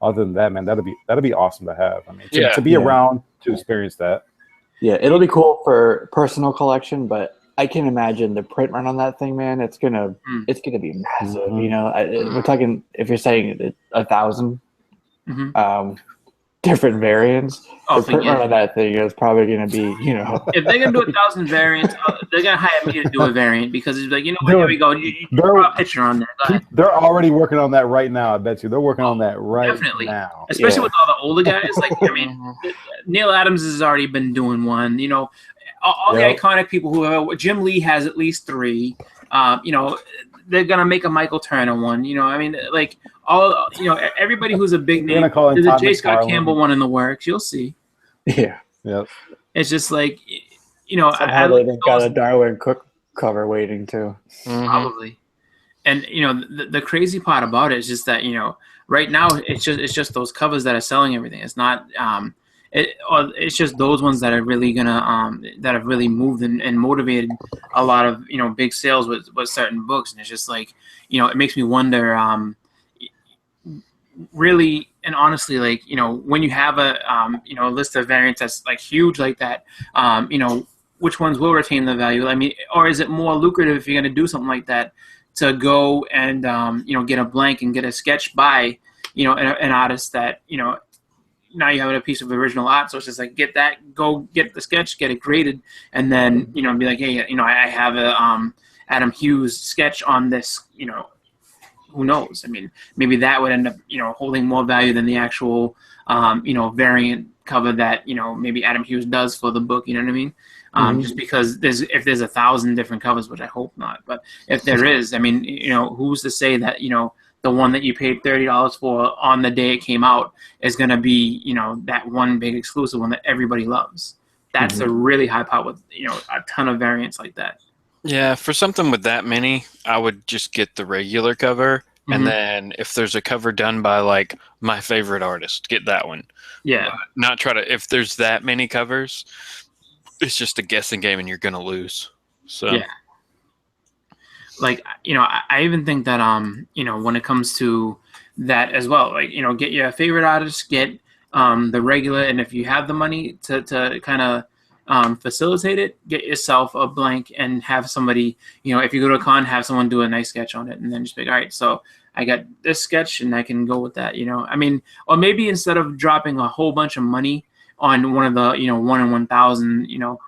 other than that, man, that'd be awesome to have. I mean, to be around to experience that. Yeah, it'll be cool for personal collection, but I can imagine the print run on that thing, man. It's gonna be massive. You know, we're talking, if you're saying 1,000 different variants. The print run on that thing is probably gonna be, you know. If they're gonna do 1,000 variants, they're gonna hire me to do a variant because it's like, you know what, here we go. You draw a picture on there. They're already working on that right now. I bet you they're working on that right now. Especially with all the older guys. Like, I mean, Neil Adams has already been doing one. You know, all the iconic people who Jim Lee has at least 3. You know, they're gonna make a Michael Turner one. You know, I mean, like everybody who's a big name. There's a J. Scott Campbell one in the works. You'll see. Yeah. Yep. It's just like, you know, they've got a Darwin Cook cover waiting too. Probably. And you know, the crazy part about it is just that, you know, right now it's just those covers that are selling everything. It's not it's just those ones that are really gonna that have really moved and motivated a lot of, you know, big sales with certain books. And it's just like, you know, it makes me wonder really and honestly, like, you know, when you have a you know, a list of variants that's like huge like that, you know, which ones will retain the value? I mean, or is it more lucrative if you're going to do something like that to go and you know, get a blank and get a sketch by, you know, an artist that, you know, now you have a piece of original art, so it's just like, get that, go get the sketch, get it graded, and then, you know, be like, hey, you know, I have a Adam Hughes sketch on this, you know. Who knows? I mean, maybe that would end up, you know, holding more value than the actual, you know, variant cover that, you know, maybe Adam Hughes does for the book. You know what I mean? Just because if there's 1,000 different covers, which I hope not, but if there is, I mean, you know, who's to say that, you know, the one that you paid $30 for on the day it came out is going to be, you know, that one big exclusive one that everybody loves. That's a really high part with, you know, a ton of variants like that. Yeah, for something with that many, I would just get the regular cover, and then if there's a cover done by like my favorite artist, get that one. Yeah. Not try to, if there's that many covers, it's just a guessing game and you're gonna lose. So yeah. Like, you know, I even think that you know, when it comes to that as well, like, you know, get your favorite artist, get the regular, and if you have the money to kind of facilitate it, get yourself a blank and have somebody, you know, if you go to a con, have someone do a nice sketch on it, and then just be like, all right, so I got this sketch and I can go with that, you know. I mean, or maybe instead of dropping a whole bunch of money on one of the, you know, 1 in 1,000, you know,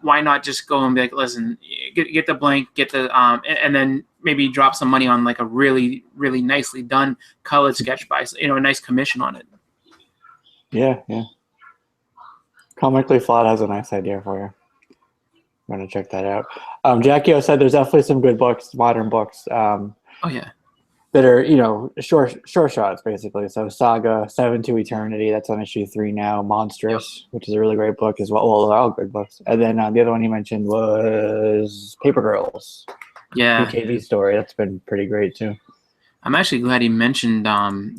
why not just go and be like, listen, get the blank, get the and then maybe drop some money on like a really, really nicely done colored sketch by, you know, a nice commission on it. Yeah. Comically Flawed has a nice idea for you. I'm going to check that out. Jackie O said there's definitely some good books, modern books. Oh, yeah. That are, you know, short shots, basically. So Saga, 7 to Eternity, that's on issue 3 now. Monstrous, which is a really great book as well. Well, they're all good books. And then the other one he mentioned was Paper Girls. Yeah. UKV story. That's been pretty great, too. I'm actually glad he mentioned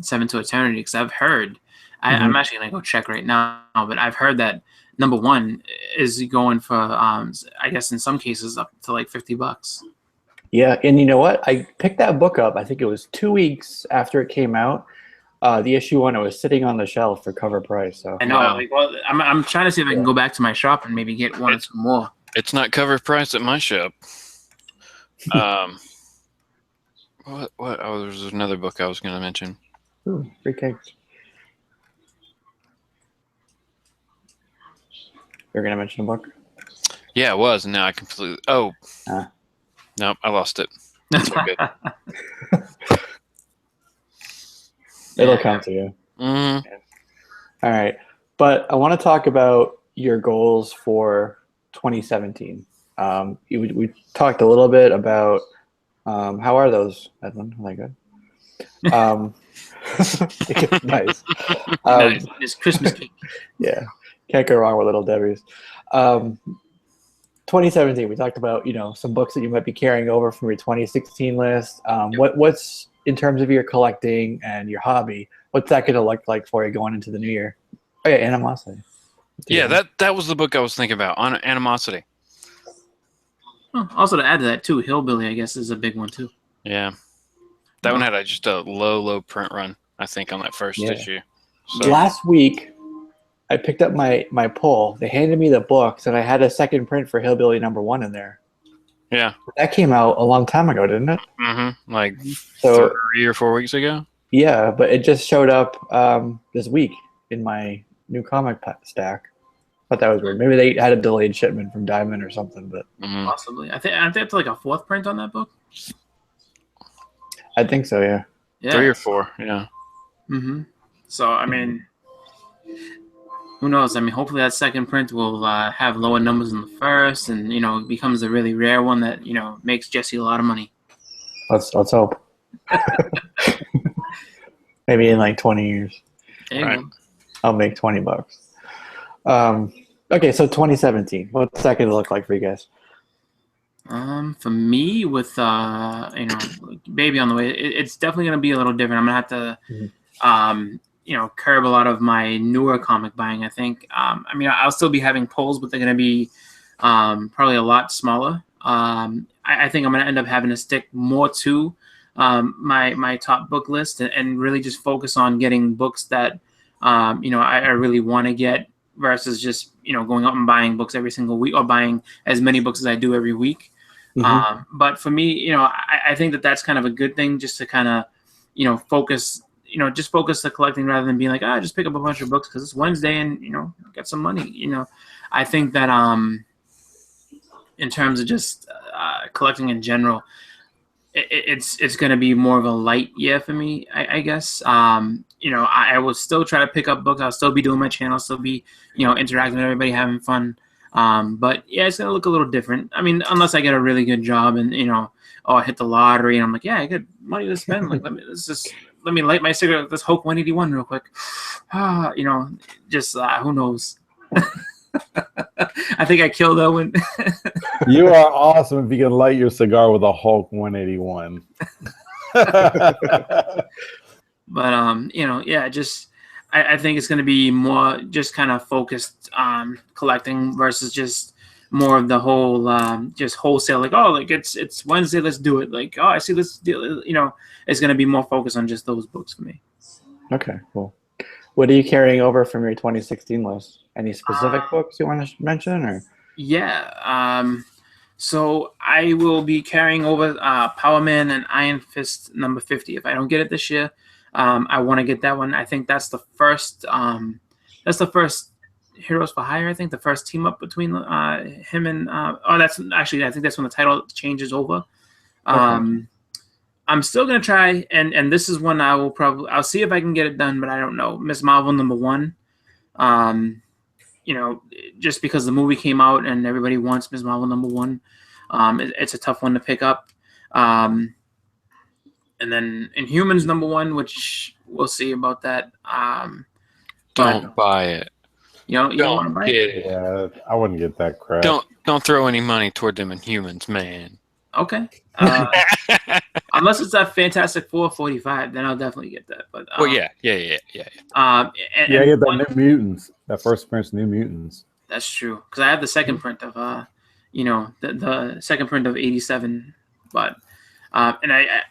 7 to Eternity, because I've heard, I'm actually going to go check right now, but I've heard that #1 is going for, I guess in some cases, up to like $50. Yeah, and you know what? I picked that book up, I think it was 2 weeks after it came out. The issue 1, it was sitting on the shelf for cover price. So I know. Like, well, I'm trying to see if I can go back to my shop and maybe get one or two more. It's not cover price at my shop. What? Oh, there's another book I was going to mention. Ooh, free cakes. You're going to mention a book? Yeah, it was. Now I completely... Oh. Nope, I lost it. That's all good. It'll come to you. All right. But I want to talk about your goals for 2017. We talked a little bit about how are those, Edwin? Are they good? Nice. Nice. It's Christmas cake. Yeah. Can't go wrong with Little Debbie's. 2017, we talked about, you know, some books that you might be carrying over from your 2016 list. What's, in terms of your collecting and your hobby, what's that going to look like for you going into the new year? Oh yeah, Animosity. Yeah, that was the book I was thinking about, on Animosity. Oh, also to add to that too, Hillbilly I guess is a big one too. Yeah, that one had just a low print run, I think, on that first issue. So. Last week, I picked up my pull. They handed me the books, and I had a second print for Hillbilly #1 in there. Yeah, that came out a long time ago, didn't it? Mm-hmm. Like So 3 or 4 weeks ago. yeah, but it just showed up this week in my new comic stack. Thought that was weird. Maybe they had a delayed shipment from Diamond or something, but possibly. I think it's like a 4th print on that book. I think so. Yeah. 3 or 4. Yeah. Mm-hmm. So I mean, who knows? I mean, hopefully that second print will have lower numbers than the first, and it becomes a really rare one that makes Jesse a lot of money. Let's hope. Maybe in like 20 years, I'll make $20. Okay, so 2017. What's that going to look like for you guys? For me, with Baby on the Way, it's definitely going to be a little different. I'm going to have to, curb a lot of my newer comic buying. I think. I mean, I'll still be having polls, but they're going to be probably a lot smaller. I think I'm going to end up having to stick more to my top book list and really just focus on getting books that I really want to get, versus just going out and buying books every single week, or buying as many books as I do every week. But for me, I think that's kind of a good thing, just to kind of focus the collecting, rather than being like, just pick up a bunch of books because it's Wednesday and get some money. I think that in terms of just collecting in general, it's going to be more of a light year for me, I guess. I will still try to pick up books. I'll still be doing my channel. I'll still be, interacting with everybody, having fun. But yeah, it's going to look a little different. I mean, unless I get a really good job and, I hit the lottery and I'm like, yeah, I got money to spend. Like, let me light my cigarette with this Hulk 181 real quick. Who knows? I think I killed Owen. You are awesome if you can light your cigar with a Hulk 181. But I think it's going to be more just kind of focused on collecting versus just more of the whole just wholesale, like it's Wednesday, let's do it. Like, I see this deal, it's going to be more focused on just those books for me. Okay, cool. What are you carrying over from your 2016 list? Any specific books you want to mention, or? Yeah. So I will be carrying over Power Man and Iron Fist #50. If I don't get it this year, I want to get that one. I think that's the first. That's the first Heroes for Hire. I think the first team up between him and. That's actually. I think that's when the title changes over. Okay. I'm still gonna try, and this is one I'll see if I can get it done, but I don't know. Ms. Marvel #1. Just because the movie came out and everybody wants Ms. Marvel #1, it's a tough one to pick up. And then Inhumans #1, which we'll see about that. Don't buy it. You don't want to buy it? Yeah, I wouldn't get that crap. Don't throw any money toward them Inhumans, man. Okay. Unless it's that Fantastic Four 45, then I'll definitely get that. But yeah. Get that New Mutants, that first print, New Mutants. That's true, because I have the second print of the second print of 87, but and I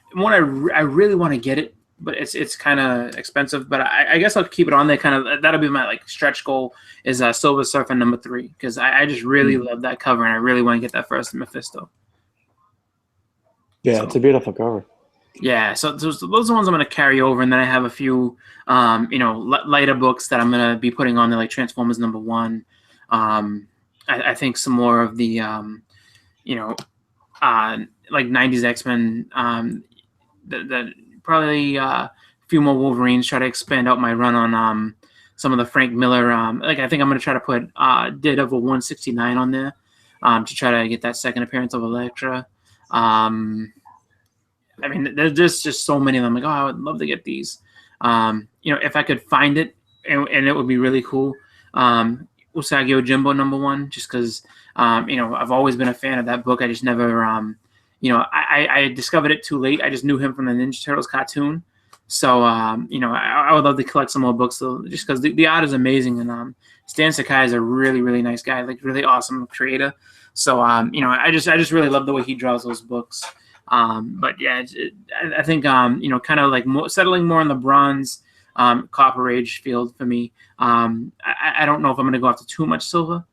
really want to get it, but it's kind of expensive. But I guess I'll keep it on there. Kind of that'll be my stretch goal is Silver Surfer #3, because I just really love that cover and I really want to get that first Mephisto. Yeah, it's a beautiful cover. Yeah, so those are the ones I'm going to carry over, and then I have a few, lighter books that I'm going to be putting on there, like Transformers #1. I think some more of the, like 90s X-Men. Probably a few more Wolverines. Try to expand out my run on some of the Frank Miller. I think I'm going to try to put Daredevil 169 on there to try to get that second appearance of Elektra. I mean, there's just so many of them. Like, I would love to get these. If I could find it, and it would be really cool. Usagi Yojimbo #1, just because, I've always been a fan of that book. I just never, I discovered it too late. I just knew him from the Ninja Turtles cartoon. So I would love to collect some more books, so, just because the art is amazing, and Stan Sakai is a really, really nice guy, like really awesome creator. So I just really love the way he draws those books. But yeah, I think kind of like settling more in the bronze, copper age field for me. I don't know if I'm going to go after too much silver.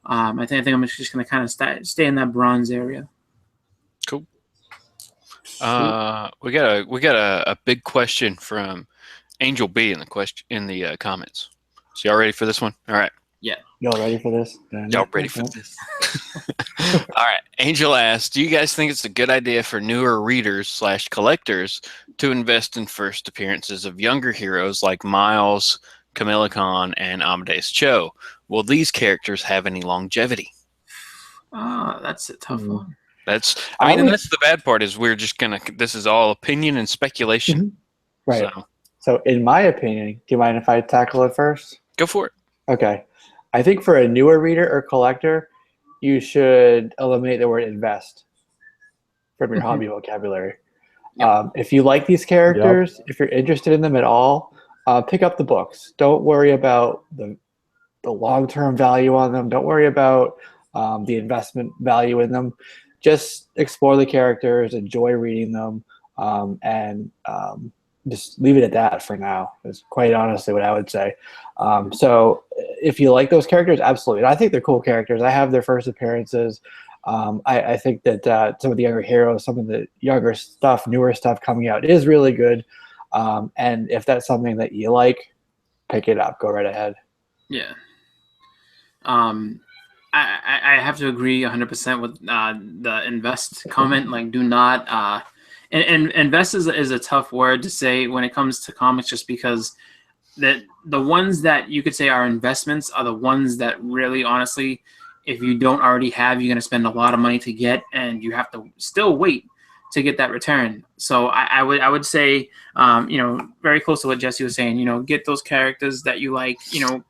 I think I'm just going to kind of stay in that bronze area. Cool. We got a big question from Angel B in the comments. So y'all ready for this one? All right. Yeah. Y'all ready for this? Y'all ready for this? All right. Angel asked, do you guys think it's a good idea for newer readers / collectors to invest in first appearances of younger heroes like Miles, COMICON, and Amadeus Cho? Will these characters have any longevity? That's a tough one. And that's the bad part, is we're just this is all opinion and speculation. Right. So in my opinion, do you mind if I tackle it first? Go for it. Okay. I think for a newer reader or collector, you should eliminate the word invest from your hobby vocabulary. Yep. If you like these characters, if you're interested in them at all, pick up the books. Don't worry about the long-term value on them. Don't worry about the investment value in them. Just explore the characters, enjoy reading them, and just leave it at that for now. Is quite honestly what I would say. So if you like those characters, absolutely. And I think they're cool characters. I have their first appearances. I think that some of the younger heroes, some of the younger stuff, newer stuff coming out is really good. And if that's something that you like, pick it up. Go right ahead. Yeah. I have to agree 100% with the invest comment. Like, do not and invest is a tough word to say when it comes to comics, just because the ones that you could say are investments are the ones that really, honestly, if you don't already have, you're going to spend a lot of money to get, and you have to still wait to get that return. So I would say, very close to what Jesse was saying, get those characters that you like,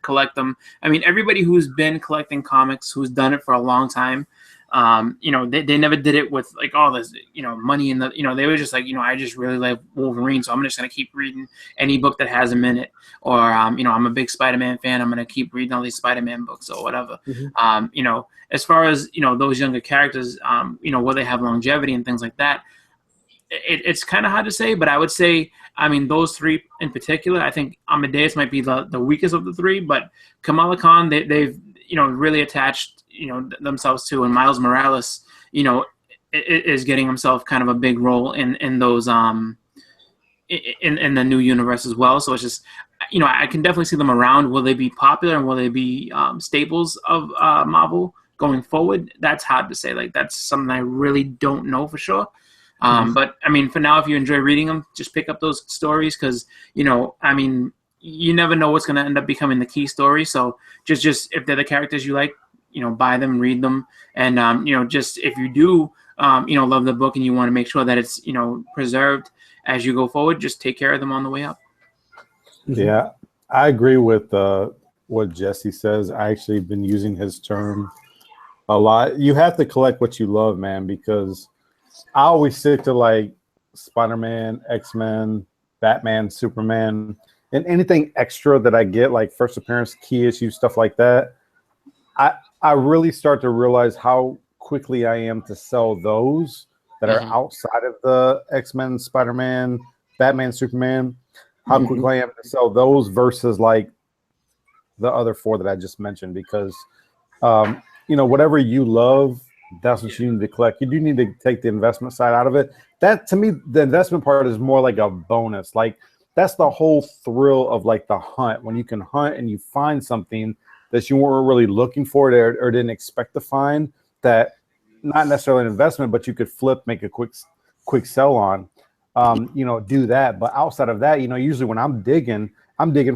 collect them. I mean, everybody who's been collecting comics, who's done it for a long time, they never did it with like all this, money in the, they were just like, I just really like Wolverine, so I'm just going to keep reading any book that has him in it. Or, I'm a big Spider-Man fan, I'm going to keep reading all these Spider-Man books or whatever. Mm-hmm. As far as, those younger characters, will they have longevity and things like that? It's kind of hard to say, but I would say, those three in particular, I think Amadeus might be the weakest of the three, but Kamala Khan, they've really attached, themselves to, and Miles Morales, is getting himself kind of a big role in those, in the new universe as well. So it's just, I can definitely see them around. Will they be popular, and will they be staples of Marvel going forward? That's hard to say. Like, that's something I really don't know for sure. But for now, if you enjoy reading them, just pick up those stories, because, you never know what's going to end up becoming the key story. So just if they're the characters you like, buy them, read them. And, just if you do, love the book and you want to make sure that it's, preserved as you go forward, just take care of them on the way up. Yeah, I agree with what Jesse says. I actually been using his term a lot. You have to collect what you love, man, because I always stick to like Spider-Man, X-Men, Batman, Superman, and anything extra that I get, like first appearance, key issue, stuff like that. I really start to realize how quickly I am to sell those that are outside of the X-Men, Spider-Man, Batman, Superman. How quickly I am to sell those versus like the other four that I just mentioned, because whatever you love, that's what you need to collect. You do need to take the investment side out of it. That, to me, the investment part is more like a bonus. Like, that's the whole thrill of like the hunt, when you can hunt and you find something that you weren't really looking for or didn't expect to find, that not necessarily an investment, but you could flip, make a quick sell on. Do that. But outside of that, usually when I'm digging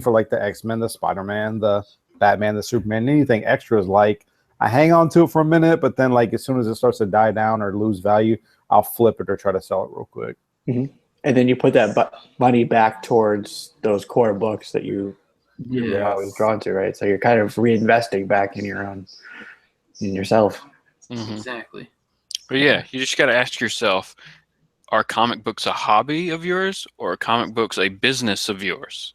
for like the X-Men, the Spider-Man, the Batman, the Superman, anything extra is like, I hang on to it for a minute, but then like as soon as it starts to die down or lose value, I'll flip it or try to sell it real quick. Mm-hmm. And then you put that money back towards those core books that you're always drawn to, right? So you're kind of reinvesting back in yourself. Exactly. But yeah, you just got to ask yourself, are comic books a hobby of yours or are comic books a business of yours?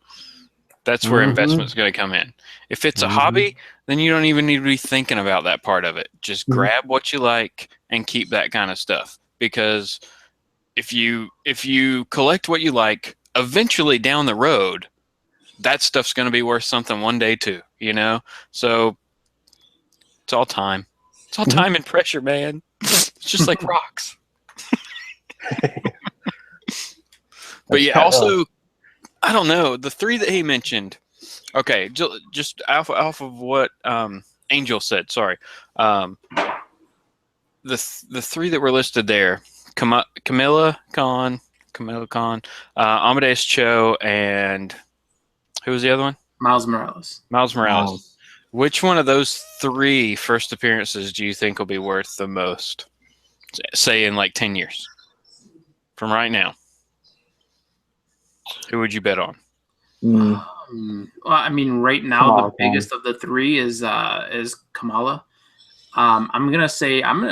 That's where investment's going to come in. If it's a hobby, then you don't even need to be thinking about that part of it. Just grab what you like and keep that kind of stuff. Because if you collect what you like, eventually down the road, that stuff's going to be worth something one day too, you know? So it's all time. It's all time and pressure, man. It's just like rocks. But yeah, also, I don't know, the three that he mentioned. Okay, just off of what Angel said. Sorry, the three that were listed there: Camilla Khan, Amadeus Cho, and who was the other one? Miles Morales. Wow. Which one of those three first appearances do you think will be worth the most? Say in like 10 years from right now. Who would you bet on? Well, I mean, right now the biggest of the three is Kamala. I'm gonna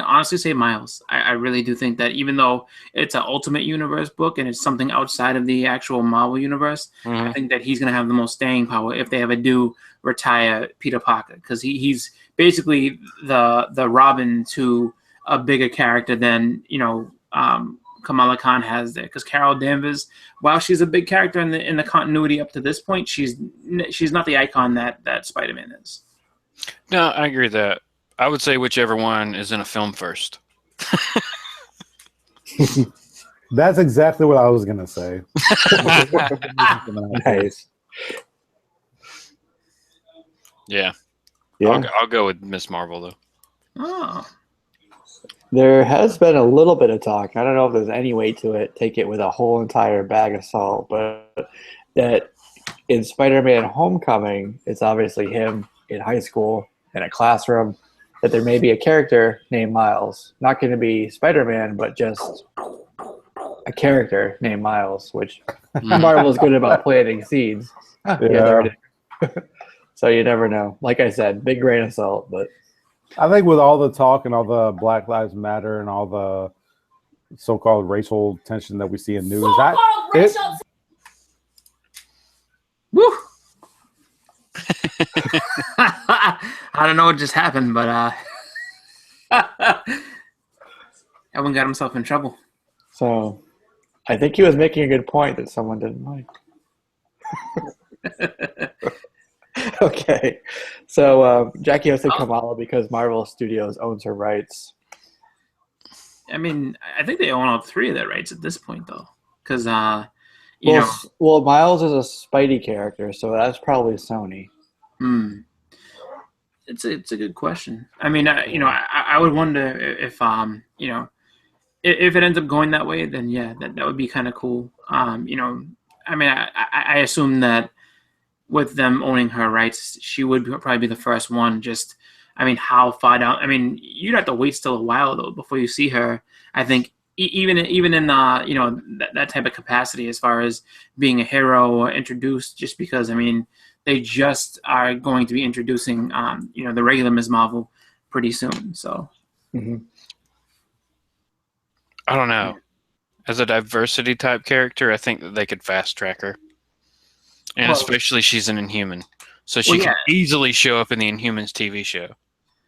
honestly say Miles. I really do think that even though it's an Ultimate Universe book and it's something outside of the actual Marvel universe, I think that he's gonna have the most staying power if they ever do retire Peter Parker, because he's basically the Robin to a bigger character than Kamala Khan has there. Because Carol Danvers, while she's a big character in the continuity up to this point, she's not the icon that Spider-Man is. No, I agree with that. I would say whichever one is in a film first. That's exactly what I was gonna say. Nice. Yeah. I'll go with Miss Marvel though. Oh. There has been a little bit of talk. I don't know if there's any weight to it. Take it with a whole entire bag of salt, but that in Spider-Man Homecoming, it's obviously him in high school in a classroom. That there may be a character named Miles, not going to be Spider-Man, but just a character named Miles, which Marvel's good about planting seeds. Yeah, there it is. So you never know. Like I said, big grain of salt, but I think with all the talk and all the Black Lives Matter and all the so-called racial tension that we see in news, Woo! I don't know what just happened, but Evan got himself in trouble. So I think he was making a good point that someone didn't like. Okay. So Jackie said Kamala because Marvel Studios owns her rights. I mean, I think they own all three of their rights at this point, though. Because, Well, Miles is a Spidey character, so that's probably Sony. It's a good question. I mean, I would wonder if if it ends up going that way, then yeah, that would be kind of cool. I mean, I assume that with them owning her rights, she would probably be the first one. Just, I mean, how far down? I mean, you'd have to wait still a while though before you see her. I think even in that type of capacity, as far as being a hero or introduced, just because I mean, they just are going to be introducing the regular Ms. Marvel pretty soon. So I don't know. As a diversity type character, I think that they could fast track her. And especially she's an Inhuman. So she could easily show up in the Inhumans TV show.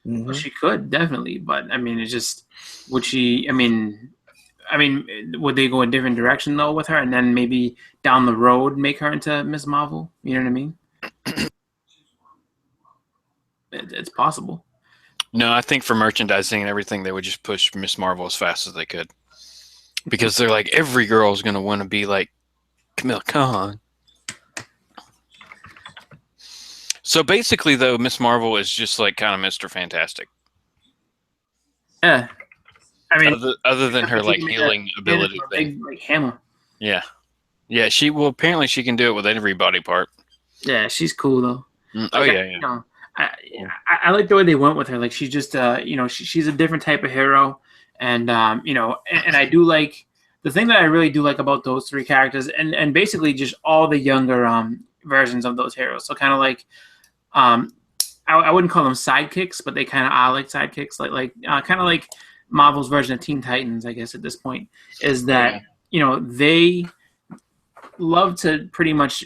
Well, she could, definitely. But, I mean, it's just, would she, would they go a different direction, though, with her? And then maybe down the road make her into Ms. Marvel? You know what I mean? It's possible. No, I think for merchandising and everything, they would just push Miss Marvel as fast as they could. Because they're like, every girl's going to want to be like Camilla Khan. So basically, though, Miss Marvel is just like kind of Mr. Fantastic. Yeah. I mean, other than her like healing ability thing. Like hammer. Yeah. Yeah, apparently she can do it with every body part. Yeah, she's cool though. I like the way they went with her. Like she's just she's a different type of hero. And and I do like the thing that I really do like about those three characters and basically just all the younger versions of those heroes. So kind of like I wouldn't call them sidekicks, but they kind of are like sidekicks, like kind of like Marvel's version of Teen Titans, I guess at this point, is that they love to pretty much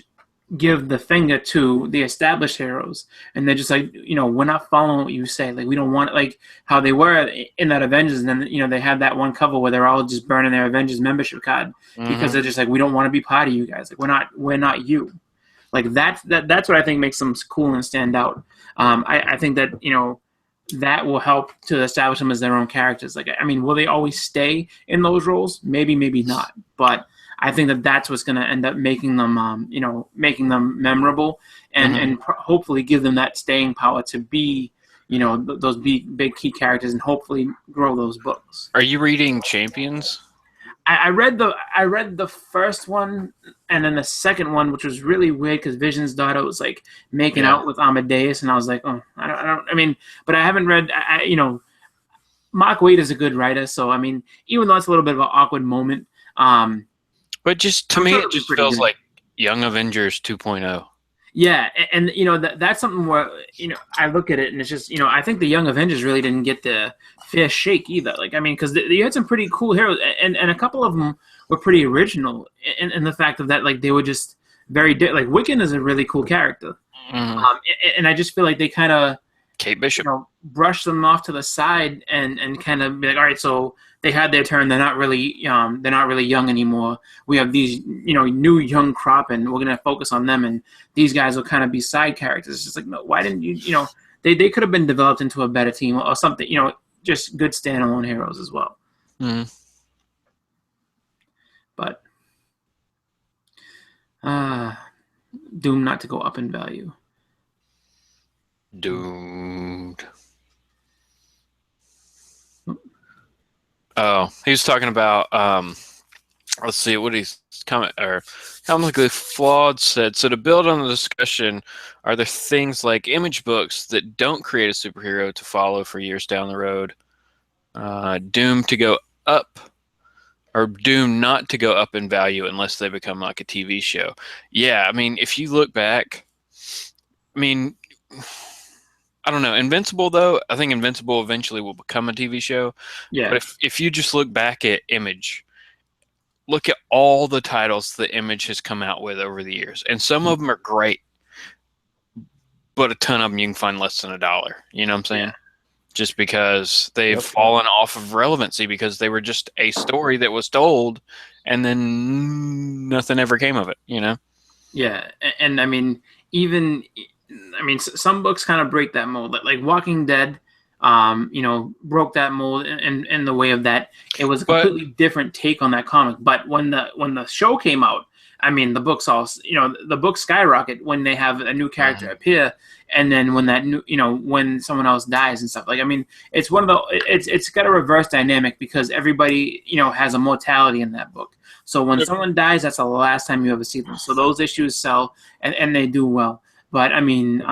give the finger to the established heroes, and they're just like, we're not following what you say. Like, we don't want, like how they were in that Avengers, and then they had that one cover where they're all just burning their Avengers membership card because they're just like, we don't want to be part of you guys. Like, we're not you. Like that's what I think makes them cool and stand out. I think that that will help to establish them as their own characters. Like, I mean, will they always stay in those roles? Maybe not. But I think that that's what's going to end up making them, making them memorable, and hopefully give them that staying power to be, those big key characters, and hopefully grow those books. Are you reading Champions? I read the first one, and then the second one, which was really weird because Vision's daughter was like making out with Amadeus, and I was like, oh, I mean, but I haven't read. Mark Waid is a good writer, so I mean, even though it's a little bit of an awkward moment. But just to me, it just feels like Young Avengers 2.0. Yeah, and that's something where I look at it and it's just I think the Young Avengers really didn't get the fair shake either. Like, I mean, because you had some pretty cool heroes, and a couple of them were pretty original in the fact of that, like, they were just very like Wiccan is a really cool character, and I just feel like they kind of Kate Bishop brush them off to the side and kind of be like, all right, so they had their turn. They're not really young anymore. We have these, new young crop, and we're gonna focus on them. And these guys will kind of be side characters. It's just like, no, why didn't you? They could have been developed into a better team or something. Just good standalone heroes as well. Mm. But doomed not to go up in value. Doomed. Oh, he was talking about let's see what he's comically flawed said. So to build on the discussion, are there things like image books that don't create a superhero to follow for years down the road, doomed to go up, or doomed not to go up in value unless they become like a TV show? Yeah, I mean, if you look back, I mean, I don't know. Invincible, though, I think Invincible eventually will become a TV show. Yeah. But if you just look back at Image, look at all the titles that Image has come out with over the years. And some of them are great, but a ton of them you can find less than $1. You know what I'm saying? Yeah. Just because they've fallen off of relevancy because they were just a story that was told and then nothing ever came of it, Yeah. And I mean, some books kind of break that mold. Like Walking Dead, broke that mold in the way of that. It was a completely different take on that comic. But when the show came out, I mean, the books the books skyrocket when they have a new character appear, and then when that new, when someone else dies and stuff. Like, I mean, it's it's got a reverse dynamic because everybody, has a mortality in that book. So when someone dies, that's the last time you ever see them. So those issues sell, and they do well. But I mean,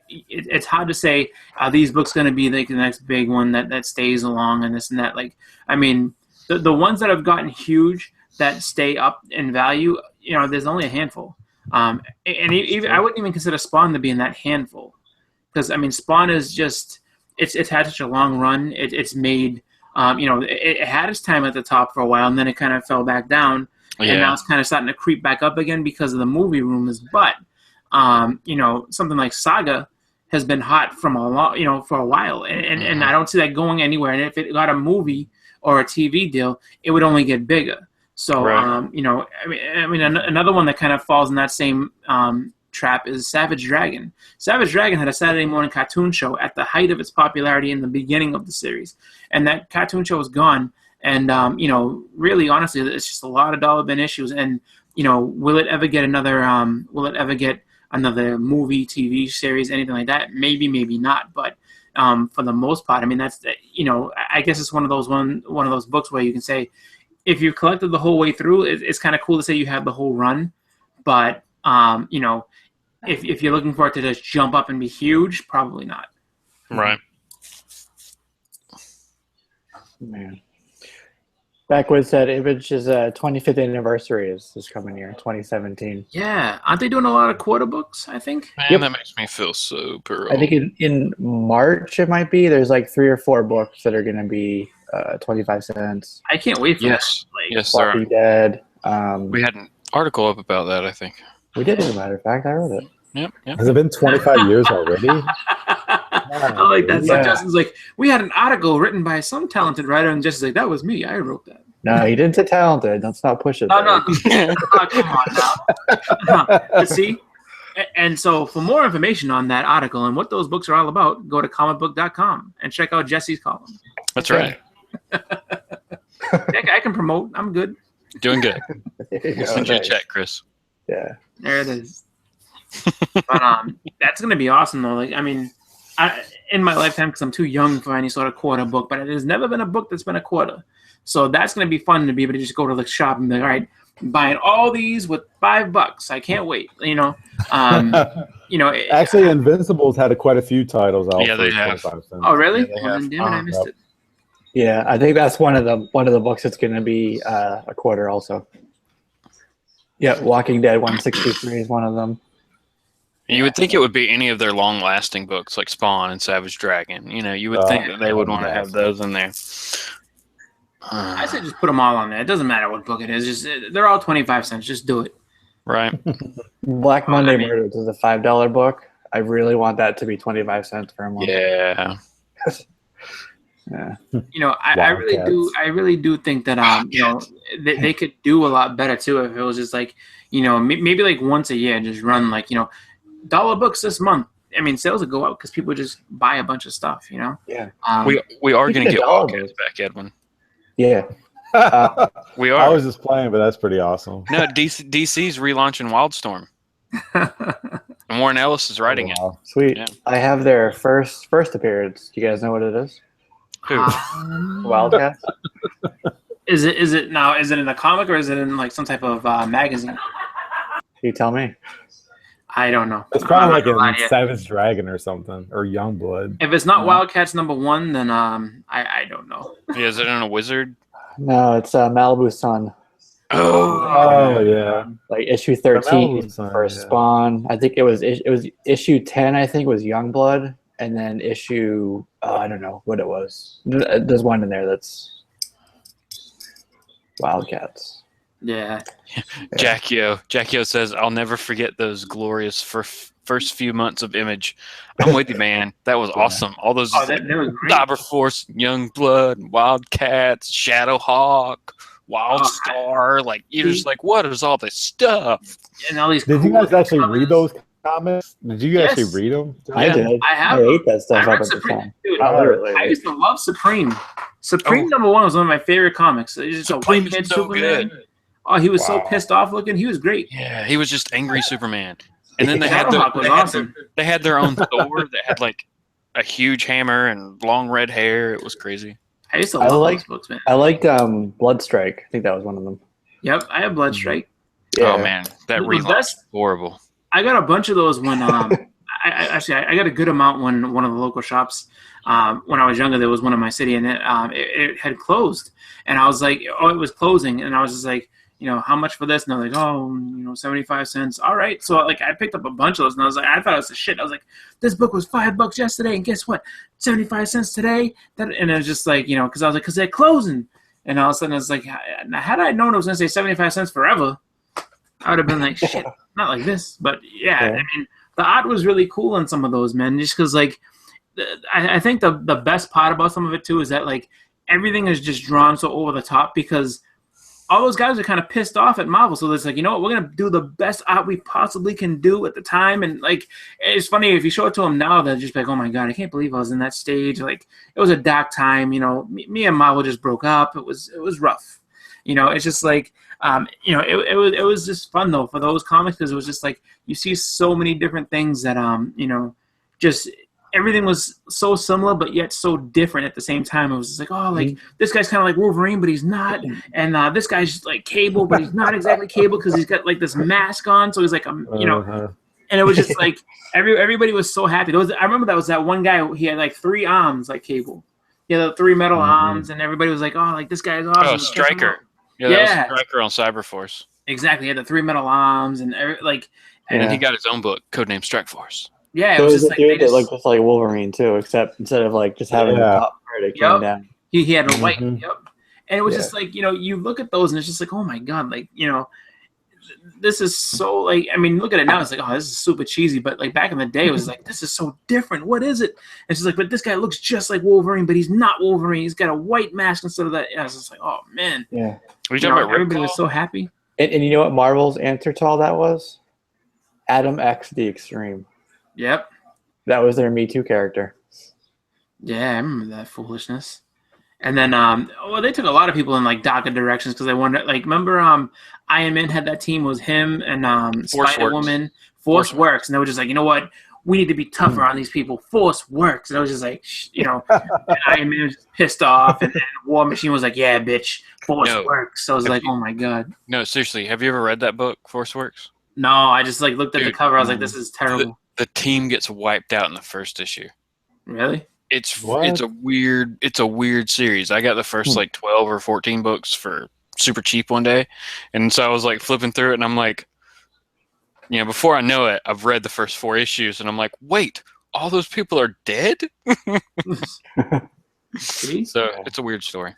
it's hard to say, are these books going to be like the next big one that stays along and this and that. Like, I mean, the ones that have gotten huge that stay up in value, there's only a handful. And even I wouldn't even consider Spawn to be in that handful, because I mean, Spawn is just it's had such a long run. It's made it had its time at the top for a while, and then it kind of fell back down, and now it's kind of starting to creep back up again because of the movie rumors. But something like Saga has been hot for a while, and I don't see that going anywhere. And if it got a movie or a TV deal, it would only get bigger. So, I mean, another one that kind of falls in that same trap is Savage Dragon. Savage Dragon had a Saturday morning cartoon show at the height of its popularity in the beginning of the series, and that cartoon show is gone. And really, honestly, it's just a lot of dollar bin issues. And will it ever get another? Will it ever get another movie, TV series, anything like that? Maybe, maybe not. But for the most part, I mean, that's I guess it's one of those books where you can say, if you collected the whole way through, it's kind of cool to say you have the whole run. But if you're looking for it to just jump up and be huge, probably not. Right. Man. Backwoods said Image's 25th anniversary is coming year, 2017. Yeah, aren't they doing a lot of quarter books? I think. Man, that makes me feel super old. I think in March it might be. There's like 3 or 4 books that are going to be 25 cents. I can't wait for Yes, that. Like, yes, there Walking are. Dead. We had an article up about that, I think. We did, as a matter of fact. I wrote it. Yep. Has it been 25 years already? I like that. So Yeah. Justin's like, we had an article written by some talented writer, and Justin's like, that was me. I wrote that. No, he didn't say talented. Let's not push it. No, there. no. Oh, come on now. But see? And so for more information on that article and what those books are all about, go to comicbook.com and check out Jesse's column. That's right. I can promote. I'm good. Doing good. There you go. Send you a Thanks. check, Chris. Yeah. There it is. But that's gonna be awesome though. Like, I mean, in my lifetime, because I'm too young for any sort of quarter book, but there's never been a book that's been a quarter. So that's gonna be fun to be able to just go to the shop and be like, all right, buying all these with $5. I can't wait. You know, Actually, Invincibles had quite a few titles out. Yeah, for they have. 25 cents. Oh really? Yeah, they Well, have. then, damn it, I missed it. Yeah, I think that's one of the books that's going to be a quarter also. Yeah, Walking Dead 163 is one of them. You would think it would be any of their long-lasting books like Spawn and Savage Dragon. You know, you would think that they would want to have those in there. I say just put them all on there. It doesn't matter what book it is. Just they're all 25 cents. Just do it. Right. Black Monday I mean- Murders is a $5 book. I really want that to be 25 cents for a month. Yeah. Yeah. You know, I really do think that they could do a lot better too if it was just like, you know, maybe like once a year just run like, you know, $1 books this month. I mean, sales would go up because people just buy a bunch of stuff, you know. Yeah. We are going to Speaking get of Wildcats back, Edwin. Yeah. We I are. was just playing, but that's pretty awesome. No, DC's relaunching Wildstorm. And Warren Ellis is writing it. Wow. Sweet. Yeah. I have their first appearance. Do you guys know what it is? Who? Wildcats? Is it in a comic or is it in like some type of magazine? You tell me. I don't know. It's probably like I'm not gonna lie to a you. Savage Dragon or something, or Youngblood. If it's not Wildcats #1, then I don't know. Yeah, is it in a wizard? No, it's Malibu Sun. Oh yeah. Like issue 13 Malibu Sun, for yeah. Spawn. I think it was issue 10. I think was Youngblood, and then issue I don't know what it was. There's one in there that's Wildcats. Yeah. Jackio says, I'll never forget those glorious first few months of Image. I'm with you, man. That was awesome. All those Oh, that was great. Cyberforce, Youngblood, Wildcats, Shadowhawk, Wildstar. Like, you're just like, what is all this stuff? And all these. Did you cool guys actually covers. read those comics? Did you Yes. actually read them? I did. I have. I ate that stuff I up read at the Supreme. time. Dude, I I used to love Supreme. Supreme #1 was one of my favorite comics. It's just Supreme a white kid is so Superman. good. Oh, he was so Wow. pissed off looking. He was great. Yeah, he was just angry Superman. And then they had, Shadowhawk was awesome. they had their own Thor that had like a huge hammer and long red hair. It was crazy. I used to I love like- those books, man. I liked Bloodstrike. I think that was one of them. Yep, I have Bloodstrike. Oh man, that The relaunch best- was horrible. I got a bunch of those when I got a good amount when one of the local shops when I was younger. There was one in my city, and it had closed, and I was like, oh, it was closing, and I was just like, you know, how much for this? And they're like, oh, 75 cents. All right, so like I picked up a bunch of those, and I was like, I thought it was the shit. I was like, this book was $5 yesterday, and guess what? 75 cents today. And it was just like, because I was like, because they're closing, and all of a sudden it's like, had I known it was gonna say 75 cents forever, I would have been like, shit, not like this. But yeah, I mean, the art was really cool in some of those, man. Just because, like, I think the best part about some of it too is that like everything is just drawn so over the top because all those guys are kind of pissed off at Marvel. So it's like, you know what, we're gonna do the best art we possibly can do at the time. And like, it's funny if you show it to them now, they're just like, oh my god, I can't believe I was in that stage. Like, it was a dark time. Me and Marvel just broke up. It was rough. It's just like, it was just fun though for those comics because it was just like you see so many different things that just everything was so similar but yet so different at the same time. It was just like, oh, like this guy's kind of like Wolverine but he's not, and this guy's just like Cable but he's not exactly Cable because he's got like this mask on, so he's like and it was just like everybody was so happy. I remember that was that one guy, he had like 3 arms like Cable. He had the 3 metal arms, and everybody was like, "Oh, like this guy's awesome." Oh, Stryker. Yeah, Yeah. that was Stryker on Cyberforce. Exactly. He had the 3 metal arms, and like, And then he got his own book, codenamed Strike Force. yeah, it So was is just it like dude they that just, looked just like Wolverine too, except instead of like just having the top part, it came down. he had a white. Mhm. Yep. And it was just like, you look at those and it's just like, oh my God, like, this is so like, I mean, look at it now. It's like, oh, this is super cheesy. But like back in the day, it was like, this is so different. What is it? And it's just like, but this guy looks just like Wolverine, but he's not Wolverine. He's got a white mask instead of that. Yeah, I was just like, oh man. Yeah. Are you talking about everybody was so happy. And you know what Marvel's answer to all that was? Adam X the Extreme. Yep. That was their Me Too character. Yeah, I remember that foolishness. And then, they took a lot of people in like darker directions because they wanted, like, remember, Iron Man had that team was him and Spider Woman. Force Works, and they were just like, you know what, we need to be tougher on these people. Force works, and I was just like, and Iron Man was just pissed off, and then War Machine was like, yeah, bitch, Force works. So I was like, oh my God. No, seriously, have you ever read that book, Force Works? No, I just like looked at the cover. I was like, this is terrible. The team gets wiped out in the first issue. Really? It's a weird series. I got the first like 12 or 14 books for super cheap one day, and so I was like flipping through it, and I'm like, before I know it, I've read the first 4 issues, and I'm like, wait, all those people are dead? So it's a weird story.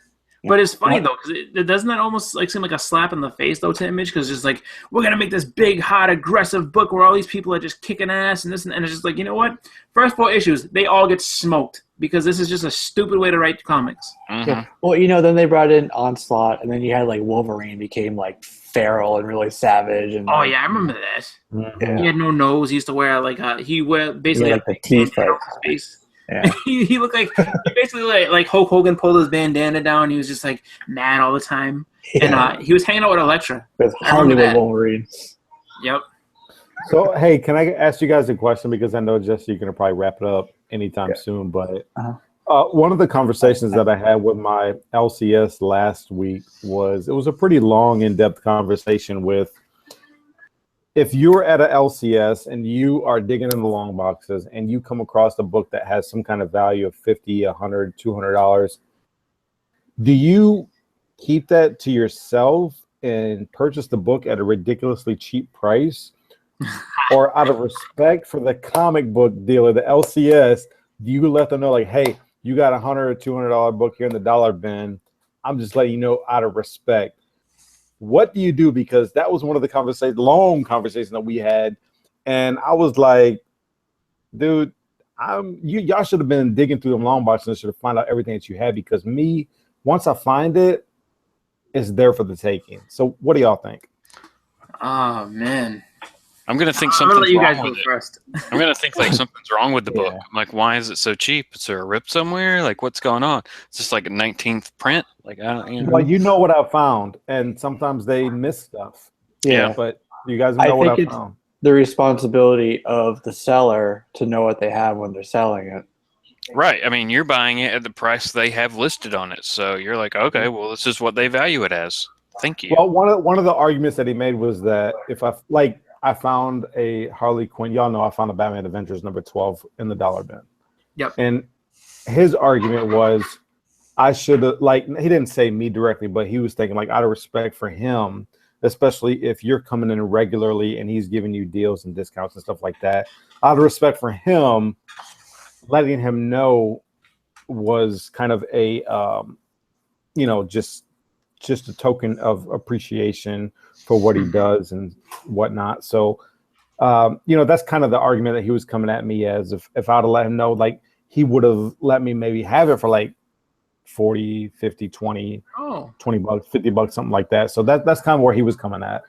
But it's funny though, because doesn't that almost like seem like a slap in the face though to Image? Because it's like, we're gonna make this big, hot, aggressive book where all these people are just kicking ass and this, and it's just like, you know what? First 4 issues, they all get smoked because this is just a stupid way to write comics. Mm-hmm. Yeah. Well, then they brought in Onslaught, and then you had like Wolverine became like feral and really savage. And I remember that. Yeah. He had no nose. He used to wear like basically like the teeth. Face. Yeah. he looked like he basically like Hulk Hogan pulled his bandana down. He was just like mad all the time, and he was hanging out with Elektra. With Hollywood Wolverine. Yep. So hey, can I ask you guys a question, because I know Jesse, you're gonna probably wrap it up anytime soon, but one of the conversations that I had with my LCS last week was a pretty long, in-depth conversation with, if you're at a LCS and you are digging in the long boxes and you come across a book that has some kind of value of $50, $100, $200, do you keep that to yourself and purchase the book at a ridiculously cheap price? Or out of respect for the comic book dealer, the LCS, do you let them know, like, hey, you got $100 or $200 book here in the dollar bin, I'm just letting you know out of respect? What do you do? Because that was one of the long conversations that we had, and I was like, dude, y'all should have been digging through them long boxes and should have found out everything that you had, because once I find it, it's there for the taking. So what do y'all think? Oh man, I'm gonna think something's wrong with it. First. I'm gonna think like something's wrong with the book. I'm like, why is it so cheap? Is there a rip somewhere? Like, what's going on? It's just like a 19th print. Like, I don't. Well, you know what I found, and sometimes they miss stuff. Yeah, but you guys know what I found. The responsibility of the seller to know what they have when they're selling it. Right. I mean, you're buying it at the price they have listed on it, so you're like, okay, well, this is what they value it as. Thank you. Well, one of the arguments that he made was that if I found a Harley Quinn, y'all know I found a Batman Adventures number 12 in the dollar bin. Yep. And his argument was, I should have, like, he didn't say me directly, but he was thinking, like, out of respect for him, especially if you're coming in regularly and he's giving you deals and discounts and stuff like that, out of respect for him, letting him know was kind of a, just a token of appreciation for what he does and whatnot. So, that's kind of the argument that he was coming at me as, if I'd have let him know, like, he would have let me maybe have it for like 40, 50, 20, $20, $50, something like that. So that's kind of where he was coming at.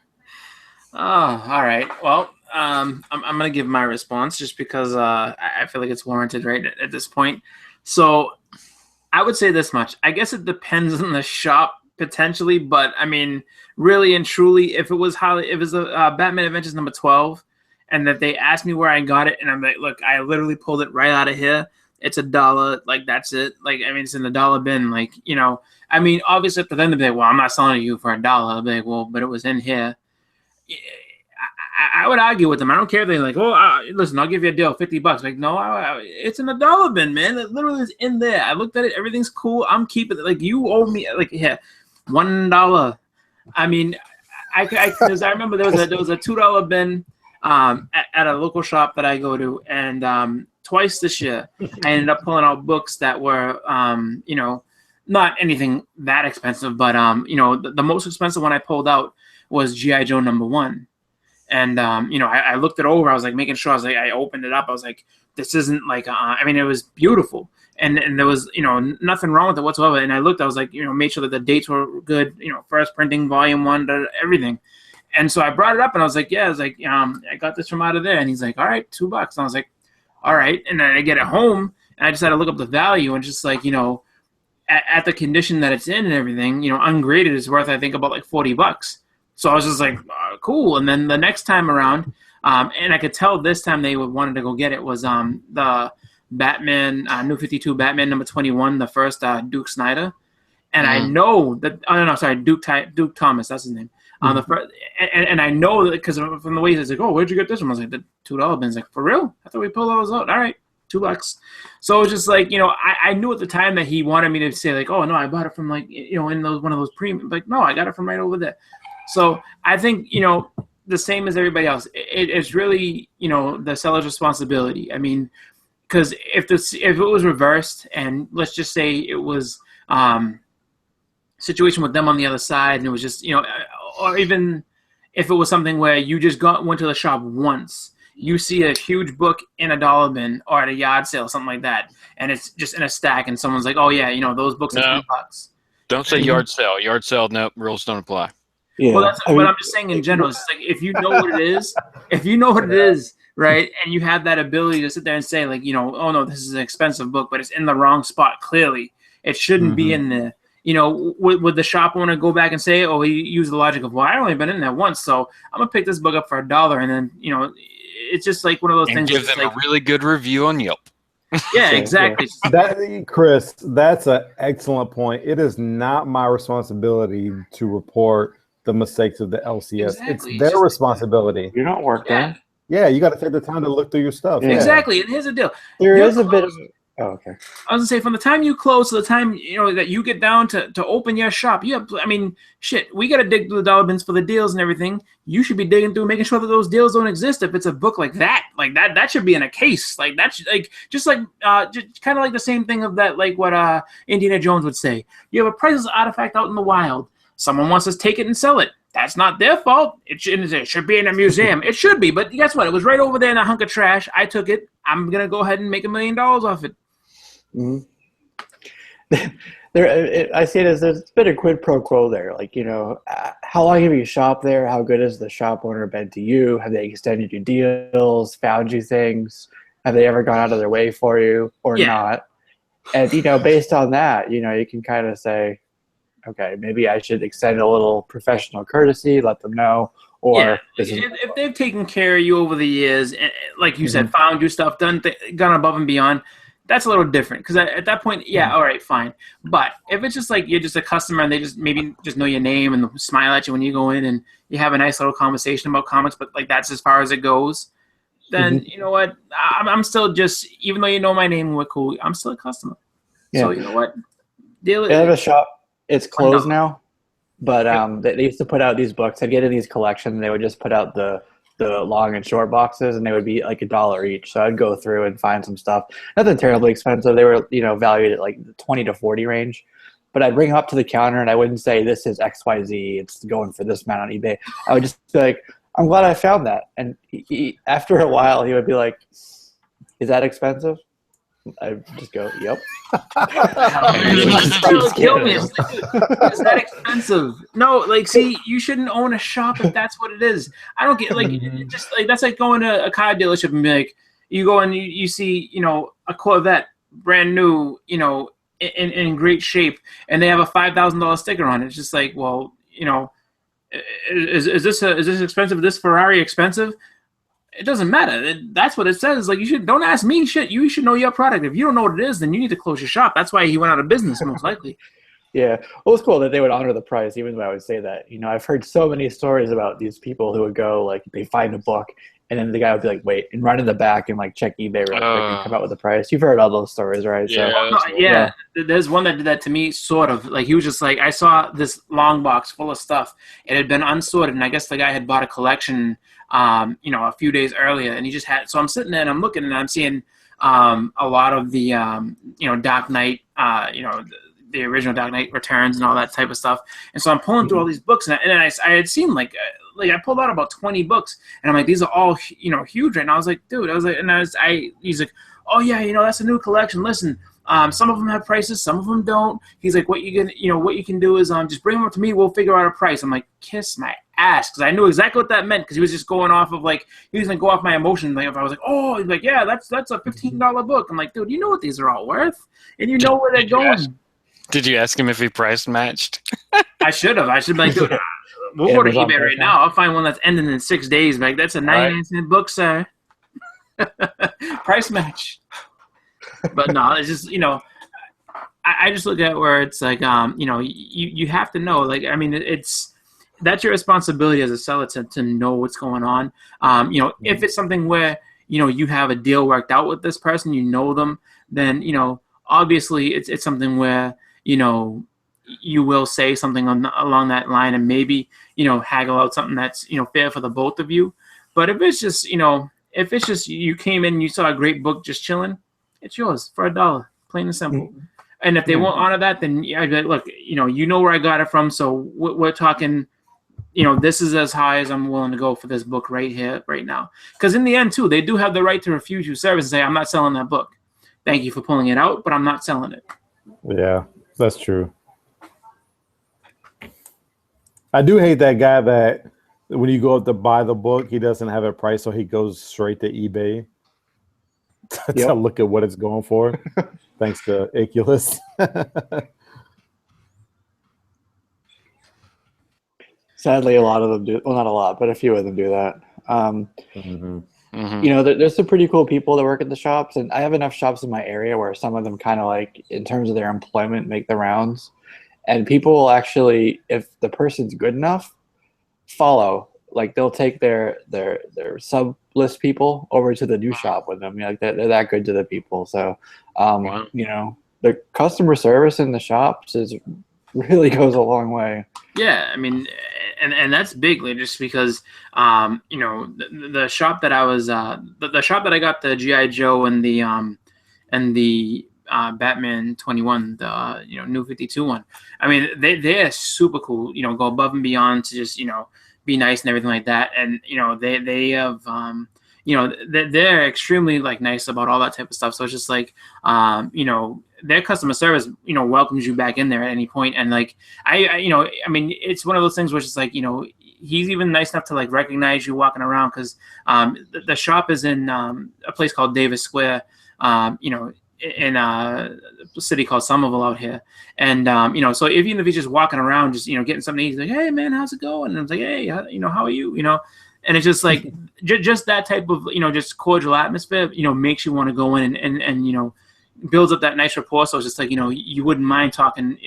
Oh, all right. Well, I'm going to give my response just because I feel like it's warranted right at this point. So I would say this much. I guess it depends on the shop potentially, but I mean, really and truly, if it was a Batman Adventures number 12 and that they asked me where I got it and I'm like, look, I literally pulled it right out of here. It's $1. Like, that's it. Like, I mean, it's in the dollar bin. Like, I mean, obviously for them to be like, well, I'm not selling it to you for $1. I'll be like, well, but it was in here. I would argue with them. I don't care if they're like, oh, listen, I'll give you a deal, $50. Like, no, it's in a dollar bin, man. It literally is in there. I looked at it. Everything's cool. I'm keeping it. Like, you owe me, like, yeah, $1. I mean, because I remember there was a $2 bin at a local shop that I go to, and twice this year I ended up pulling out books that were, you know, not anything that expensive, but you know, the most expensive one I pulled out was G.I. Joe #1. And, you know, I looked it over. I was like making sure. I opened it up. I was like, this isn't like, I mean, it was beautiful. And there was, you know, nothing wrong with it whatsoever. And I looked, I was like, you know, made sure that the dates were good, you know, first printing, volume 1, everything. And so I brought it up and I was like, yeah, I was like, I got this from out of there. And he's like, all right, $2. And I was like, all right. And then I get it home and I just had to look up the value and just like, you know, at the condition that it's in and everything, you know, ungraded is worth, I think, about like $40. So I was just like, cool. And then the next time around, and I could tell this time they wanted to go get it, was the Batman, New 52 Batman #21, the first Duke Snyder. And I know that, Duke Thomas, that's his name. The first, and I know that because from the way he's like, oh, where'd you get this from? I was like, the $2 bin's like, for real? I thought we pulled those out. All right, $2. So it was just like, you know, I knew at the time that he wanted me to say like, oh, no, I bought it from like, you know, in one of those premium. Like, no, I got it from right over there. So I think, you know, the same as everybody else, it's really, you know, the seller's responsibility. I mean, because if it was reversed and let's just say it was situation with them on the other side and it was just, you know, or even if it was something where you just went to the shop once, you see a huge book in a dollar bin or at a yard sale, something like that, and it's just in a stack and someone's like, oh yeah, you know, those books are $3. Don't say yard sale. Yard sale, no, rules don't apply. Yeah. Well, that's what I'm just saying in general. It's like if you know what it is, right, and you have that ability to sit there and say, like, you know, oh no, this is an expensive book, but it's in the wrong spot. Clearly, it shouldn't be in there. You know, would the shop owner go back and say, oh, he used the logic of, well, I only been in there once, so I'm gonna pick this book up for $1, and then, you know, it's just like one of those things. Give them like, a really good review on Yelp. Yeah, exactly. Chris, that's an excellent point. It is not my responsibility to report the mistakes of the LCS. Exactly. It's their responsibility. You don't work there. Yeah, you got to take the time to look through your stuff. Yeah. Exactly. And here's the deal. There is a bit of. Oh, okay. I was gonna say, from the time you close to the time, you know, that you get down to open your shop, I mean, shit, we gotta dig through the dollar bins for the deals and everything. You should be digging through, making sure that those deals don't exist. If it's a book like that should be in a case. Like that's like just kind of like the same thing of that, like what Indiana Jones would say. You have a priceless artifact out in the wild. Someone wants to take it and sell it. That's not their fault. It should be in a museum. It should be, but guess what? It was right over there in a hunk of trash. I took it. I'm gonna go ahead and make $1 million off it. I see it as there's a bit of quid pro quo there. Like, you know, how long have you shopped there? How good has the shop owner been to you? Have they extended you deals, found you things? Have they ever gone out of their way for you or not? And, you know, based on that, you know, you can kind of say, okay, maybe I should extend a little professional courtesy, let them know. Or if they've taken care of you over the years, like you said, found you stuff, gone above and beyond, that's a little different. Because at that point, all right, fine. But if it's just like you're just a customer and they just maybe just know your name and smile at you when you go in and you have a nice little conversation about comics, but like that's as far as it goes, then you know what? I'm still just, even though you know my name and we're cool, I'm still a customer. Yeah. So you know what? They have a shop. It's closed now. But they used to put out these books. I'd get in these collections, and they would just put out the long and short boxes, and they would be like $1 each. So I'd go through and find some stuff. Nothing terribly expensive. They were, you know, valued at like the 20 to 40 range. But I'd bring them up to the counter, and I wouldn't say this is XYZ. It's going for this amount on eBay. I would just be like, I'm glad I found that. And after a while, he would be like, is that expensive? I just go, yep. Kill me. Is that expensive? No, like, see, you shouldn't own a shop if that's what it is. I don't get, like, just like that's like going to a car dealership and be like, you go and you see, you know, a Corvette, brand new, you know, in great shape, and they have a $5,000 sticker on it. It's just like, well, you know, is this expensive? Is this Ferrari expensive? It doesn't matter. That's what it says. Like, don't ask me shit. You should know your product. If you don't know what it is, then you need to close your shop. That's why he went out of business, most likely. Yeah, well, it's cool that they would honor the price, even though I would say that. You know, I've heard so many stories about these people who would go, like, they find a book, and then the guy would be like, wait, and run in the back and, like, check eBay really quick and come out with the price. You've heard all those stories, right? Yeah, yeah. There's one that did that to me, sort of. Like, he was just like, I saw this long box full of stuff. It had been unsorted, and I guess the guy had bought a collection, you know, a few days earlier, and he just had. So I'm sitting there and I'm looking, and I'm seeing a lot of the, you know, Dark Knight, you know, the original Dark Knight Returns and all that type of stuff. And so I'm pulling through all these books, and I had seen like I pulled out about 20 books, and I'm like, these are all, you know, huge right now. I was like, dude, he's like, oh yeah, you know, that's a new collection. Listen, some of them have prices, some of them don't. He's like, what you can do is just bring them up to me. We'll figure out a price. I'm like, kiss my ass, because I knew exactly what that meant, because he was just going off of like, he was gonna go off my emotion. Like if I was like, oh, he's like, yeah, that's a $15 book. I'm like, dude, you know what these are all worth, and you know where they're going. Did you ask him if he price matched? I should have. I should be like, dude, we'll go to eBay right now. I'll find one that's ending in 6 days. Like, that's a 99-cent book, sir. Price match. But no, it's just, you know, I just look at where it's like, you know, you have to know. Like, I mean, that's your responsibility as a seller to know what's going on. You know, if it's something where, you know, you have a deal worked out with this person, you know them, then, you know, obviously it's something where, you know, you will say something along that line and maybe, you know, haggle out something that's, you know, fair for the both of you. But if it's just, you know, if it's just you came in and you saw a great book just chilling, it's yours for $1, plain and simple. Mm-hmm. And if they won't honor that, then I'd be like, look, you know where I got it from, so we're talking, you know, this is as high as I'm willing to go for this book right here, right now. Because in the end, too, they do have the right to refuse you service and say, I'm not selling that book. Thank you for pulling it out, but I'm not selling it. Yeah, that's true. I do hate that guy that when you go up to buy the book, he doesn't have a price, so he goes straight to eBay to look at what it's going for. Thanks to ExileState. Sadly, a lot of them do. Well, not a lot, but a few of them do that. Mm-hmm. You know, there's some pretty cool people that work at the shops, and I have enough shops in my area where some of them kind of like, in terms of their employment, make the rounds. And people will actually, if the person's good enough, follow. Like they'll take their sub list people over to the new shop with them. You know, like they're that good to the people. So, you know, the customer service in the shops really goes a long way. Yeah, I mean, and that's big, just because, you know, the shop that I was, the shop that I got the G.I. Joe and the Batman 21, the, you know, New 52 one. I mean, they're super cool, you know, go above and beyond to just, you know, be nice and everything like that. And, you know, they have, you know, they're extremely like nice about all that type of stuff. So it's just like, you know, their customer service, you know, welcomes you back in there at any point. And like, I you know, I mean, it's one of those things where it's just like, you know, he's even nice enough to like recognize you walking around, because the shop is in a place called Davis Square, you know, in a city called Somerville out here. And, you know, so even if he's just walking around, just, you know, getting something, he's like, hey man, how's it going? And I was like, hey, you know, how are you? You know, and it's just like, just that type of, you know, just cordial atmosphere, you know, makes you want to go in and, you know, builds up that nice rapport. So it's just like, you know, you wouldn't mind talking.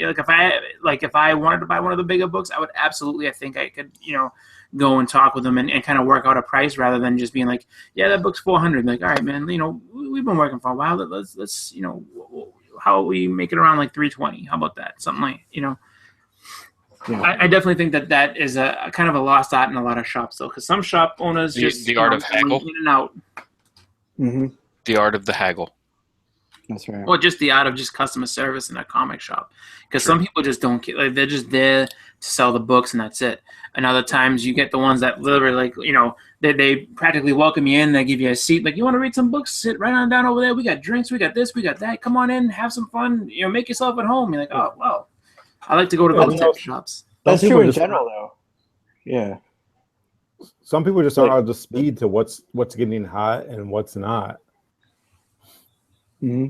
Like if I wanted to buy one of the bigger books, I would absolutely, I think I could, you know, go and talk with them and kind of work out a price, rather than just being like, yeah, that book's $400. Like, all right, man, you know, we've been working for a while. Let's, you know, how we make it around like $320? How about that? Something like, you know. Yeah. I definitely think that is a kind of a lost art in a lot of shops, though, because some shop owners the art of haggle, in and out. Mm-hmm. The art of the haggle. That's right. Or just the art of just customer service in a comic shop, because some people just don't care. Like, they're just there to sell the books and that's it. And other times you get the ones that literally, like, you know, they practically welcome you in. They give you a seat. Like, you want to read some books? Sit right on down over there. We got drinks. We got this. We got that. Come on in. Have some fun. You know, make yourself at home. You're like, oh, well, I like to go to those type of shops. That's true in general, though. Yeah. Some people just aren't up to speed to what's getting hot and what's not. Mm-hmm.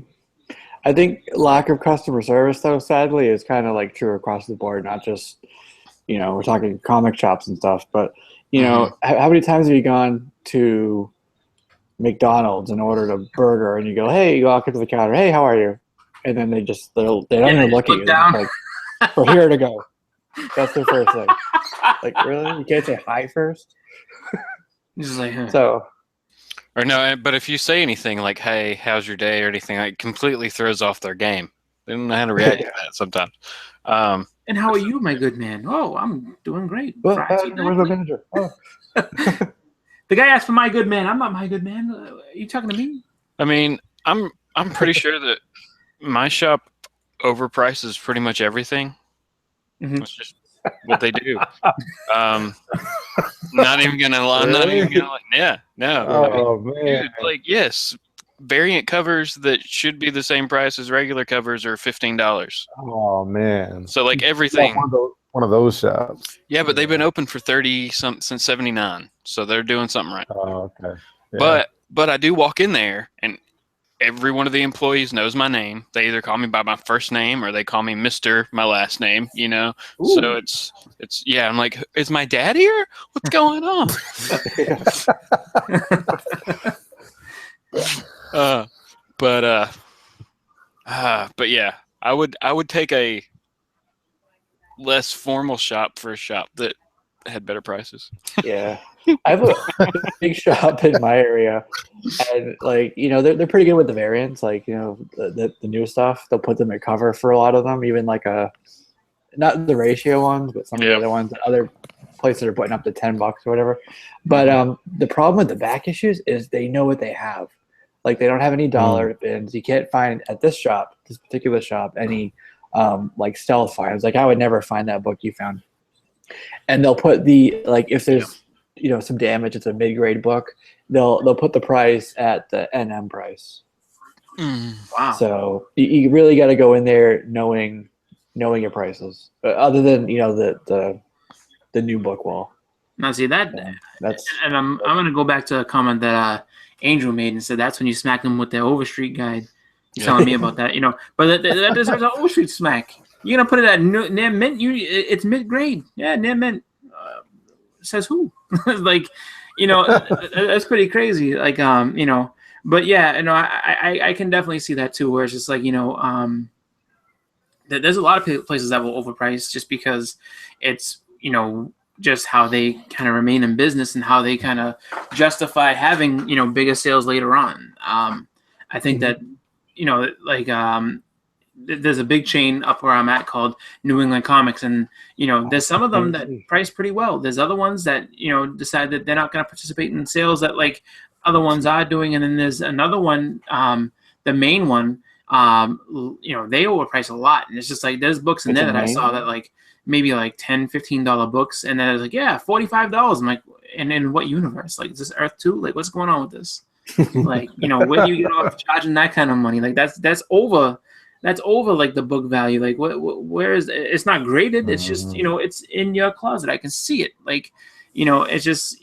I think lack of customer service, though, sadly, is kind of like true across the board. Not just, you know, we're talking comic shops and stuff, but, you know, how many times have you gone to McDonald's and ordered a burger and you go, hey, you walk up to the counter, hey, how are you? And then they don't even look at you. Like, for here to go. That's the first thing. Like, really? You can't say hi first? Just like, huh. So, Or no, but if you say anything like, "Hey, how's your day?" or anything, like, completely throws off their game. They don't know how to react to that sometimes. And how are you, my good man? Oh, I'm doing great. well, Fries, where's my manager? Oh. The guy asked for my good man. I'm not my good man. Are you talking to me? I mean, I'm pretty sure that my shop overprices pretty much everything. Mhm. That's just what they do. Not even gonna lie. I'm not even gonna lie. Yeah, no. Oh man. Dude, like, yes, variant covers that should be the same price as regular covers are $15. Oh man. So like everything. One of those shops. Yeah, but they've been open for 30 something since '79, so they're doing something right. Oh, okay. Yeah. But I do walk in there, and every one of the employees knows my name. They either call me by my first name or they call me Mr. my last name. You know, Ooh. so it's yeah. I'm like, is my dad here? What's going on? But yeah, I would take a less formal shop for a shop that had better prices. Yeah. I have a big shop in my area, and like, you know, they're pretty good with the variants, like, you know, the new stuff. They'll put them at cover for a lot of them, even like not the ratio ones, but some of the other ones that other places are putting up to $10 or whatever. But the problem with the back issues is they know what they have. Like, they don't have any dollar bins. You can't find at this particular shop, any like stealth finds. Like, I would never find that book you found. And they'll put if there's you know, some damage, it's a mid-grade book, they'll put the price at the NM price. Wow. So you really got to go in there knowing your prices, other than, you know, the new book wall. Now see that, that's, and I'm gonna go back to a comment that Angel made and said that's when you smack them with the Overstreet guide. He's telling me about that, you know. But that deserves an Overstreet smack. You're gonna put it at near mint. It's mid grade. Yeah, near mint. Says who? Like, you know, that's pretty crazy. Like, you know, but yeah, you know, I can definitely see that too, where it's just like, you know, there's a lot of places that will overprice just because it's, you know, just how they kind of remain in business and how they kind of justify having, you know, bigger sales later on. I think that, you know, like, there's a big chain up where I'm at called New England Comics, and you know, there's some of them that price pretty well. There's other ones that, you know, decide that they're not going to participate in sales that like other ones are doing, and then there's another one, the main one, you know, they overprice a lot, and it's just like there's books in there that I saw that like maybe like $10-15 books, and then it's like, yeah, $45. I'm like, and in what universe? Like, is this Earth 2? Like, what's going on with this? Like, you know, where do you get off charging that kind of money? Like, that's over like the book value. Like, where is it's not graded? It's just, you know, it's in your closet. I can see it. Like, you know, it's just,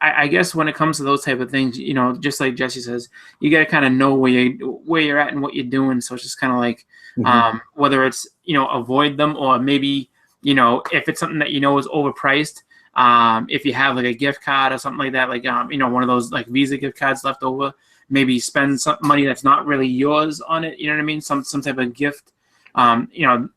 I guess when it comes to those type of things, you know, just like Jesse says, you got to kind of know where you're at and what you're doing. So it's just kind of like, whether it's, you know, avoid them, or maybe, you know, if it's something that you know is overpriced, if you have like a gift card or something like that, like, you know, one of those like Visa gift cards left over, maybe spend some money that's not really yours on it. You know what I mean? Some type of gift. You know,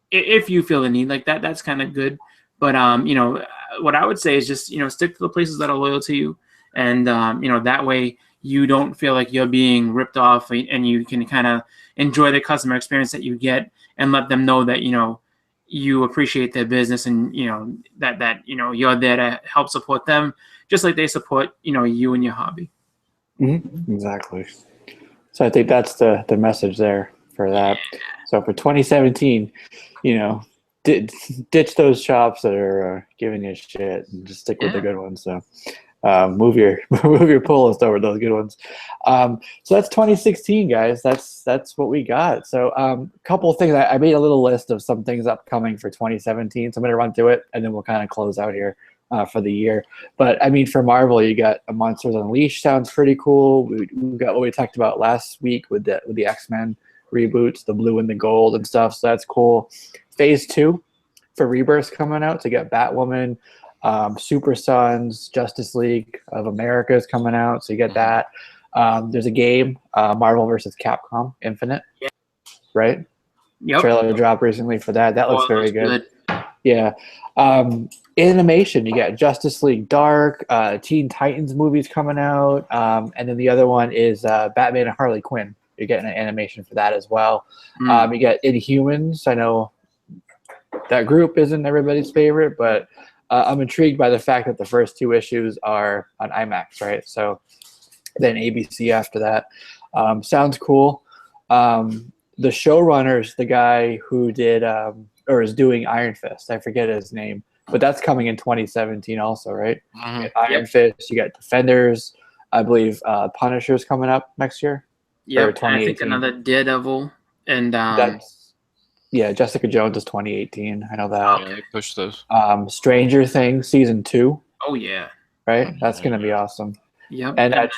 if you feel the need like that, that's kind of good. But you know, what I would say is just, you know, stick to the places that are loyal to you, and you know, that way you don't feel like you're being ripped off, and you can kind of enjoy the customer experience that you get, and let them know that, you know, you appreciate their business, and you know that you know, you're there to help support them, just like they support, you know, you and your hobby. Exactly. So I think that's the message there for that. So for 2017, you know, ditch those shops that are giving you shit and just stick with the good ones. So move your pull list over those good ones. So that's 2016, guys. That's what we got. So a couple of things. I made a little list of some things upcoming for 2017. So I'm gonna run through it, and then we'll kind of close out here for the year. But I mean, for Marvel, you got a Monsters Unleashed. Sounds pretty cool. We got what we talked about last week with the X-Men reboots, the blue and the gold and stuff. So that's cool. Phase 2 for Rebirth coming out. So you got Batwoman, Super Sons, Justice League of America is coming out. So you get that. There's a game, Marvel versus Capcom Infinite, right? Yep. Trailer dropped recently for that. That looks it very looks good. Yeah. Animation, you got Justice League Dark, Teen Titans movies coming out, and then the other one is Batman and Harley Quinn. You're getting an animation for that as well. You get Inhumans. I know that group isn't everybody's favorite, but I'm intrigued by the fact that the first 2 issues are on IMAX, right? So then ABC after that. Sounds cool. The showrunner's the guy who did or is doing Iron Fist. I forget his name, but that's coming in 2017 also, right? You got Iron Fist, you got Defenders. I believe Punisher's coming up next year. Yeah, I think another Daredevil and Jessica Jones is 2018. I know that. Yeah, they pushed those. Stranger Things season 2. Oh yeah, right. That's gonna be awesome. Yep. And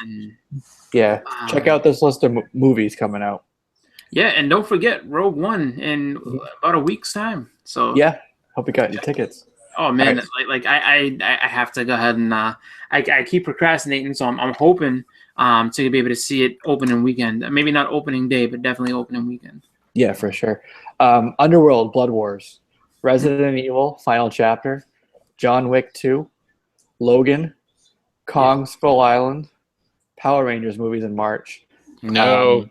check out this list of movies coming out. Yeah, and don't forget Rogue One in about a week's time. So yeah, hope you got your tickets. Oh man, I have to go ahead and I keep procrastinating, so I'm hoping to be able to see it opening weekend. Maybe not opening day, but definitely opening weekend. Yeah, for sure. Underworld, Blood Wars, Resident Evil, Final Chapter, John Wick 2, Logan, Kong Skull Island, Power Rangers movies in March. No.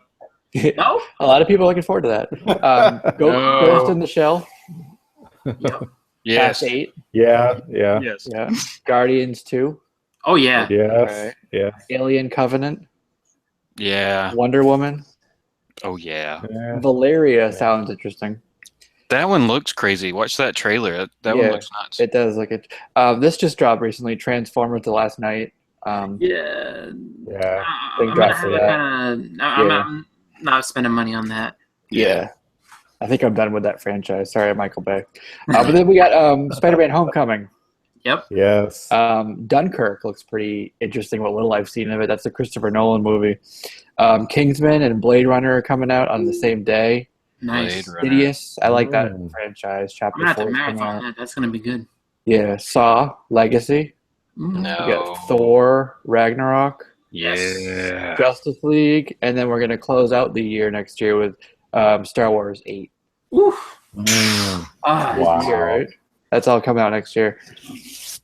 No? A lot of people are looking forward to that. Ghost in the Shell. Yep. Yes. Fast 8. Yeah. Yes. Yeah. Guardians 2. Oh yeah. Yes. Right. Yeah. Alien Covenant. Yeah. Wonder Woman. Oh yeah. Valeria sounds interesting. That one looks crazy. Watch that trailer. That one looks nuts. It does look it. This just dropped recently. Transformers: The Last Night. Yeah. Big drop for that. I'm not spending money on that. Yeah. I think I'm done with that franchise. Sorry, Michael Bay. But then we got Spider-Man: Homecoming. Yep. Yes. Dunkirk looks pretty interesting. What little I've seen of it. That's a Christopher Nolan movie. Kingsman and Blade Runner are coming out on the same day. Nice. Insidious. I like that franchise. I'm Chapter gonna have 4 to is coming marathon out. that. That's gonna be good. Yeah. Saw Legacy. No. We got Thor Ragnarok. Yeah. Justice League, and then we're gonna close out the year next year with Star Wars 8. Oof. Wow. Year, right? That's all coming out next year.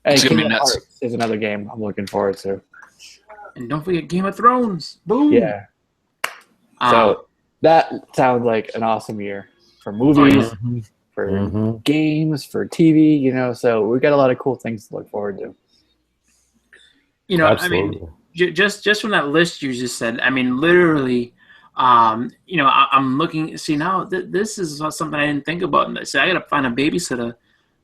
And It's gonna be Kingdom nuts. Hearts is another game I'm looking forward to. And don't forget Game of Thrones. Boom. Yeah. So that sounds like an awesome year for movies, for games, for TV. You know, so we got a lot of cool things to look forward to. You know, Absolutely. I mean, just from that list you just said, I mean, literally, you know, I'm looking. See, now this is something I didn't think about. So I got to find a babysitter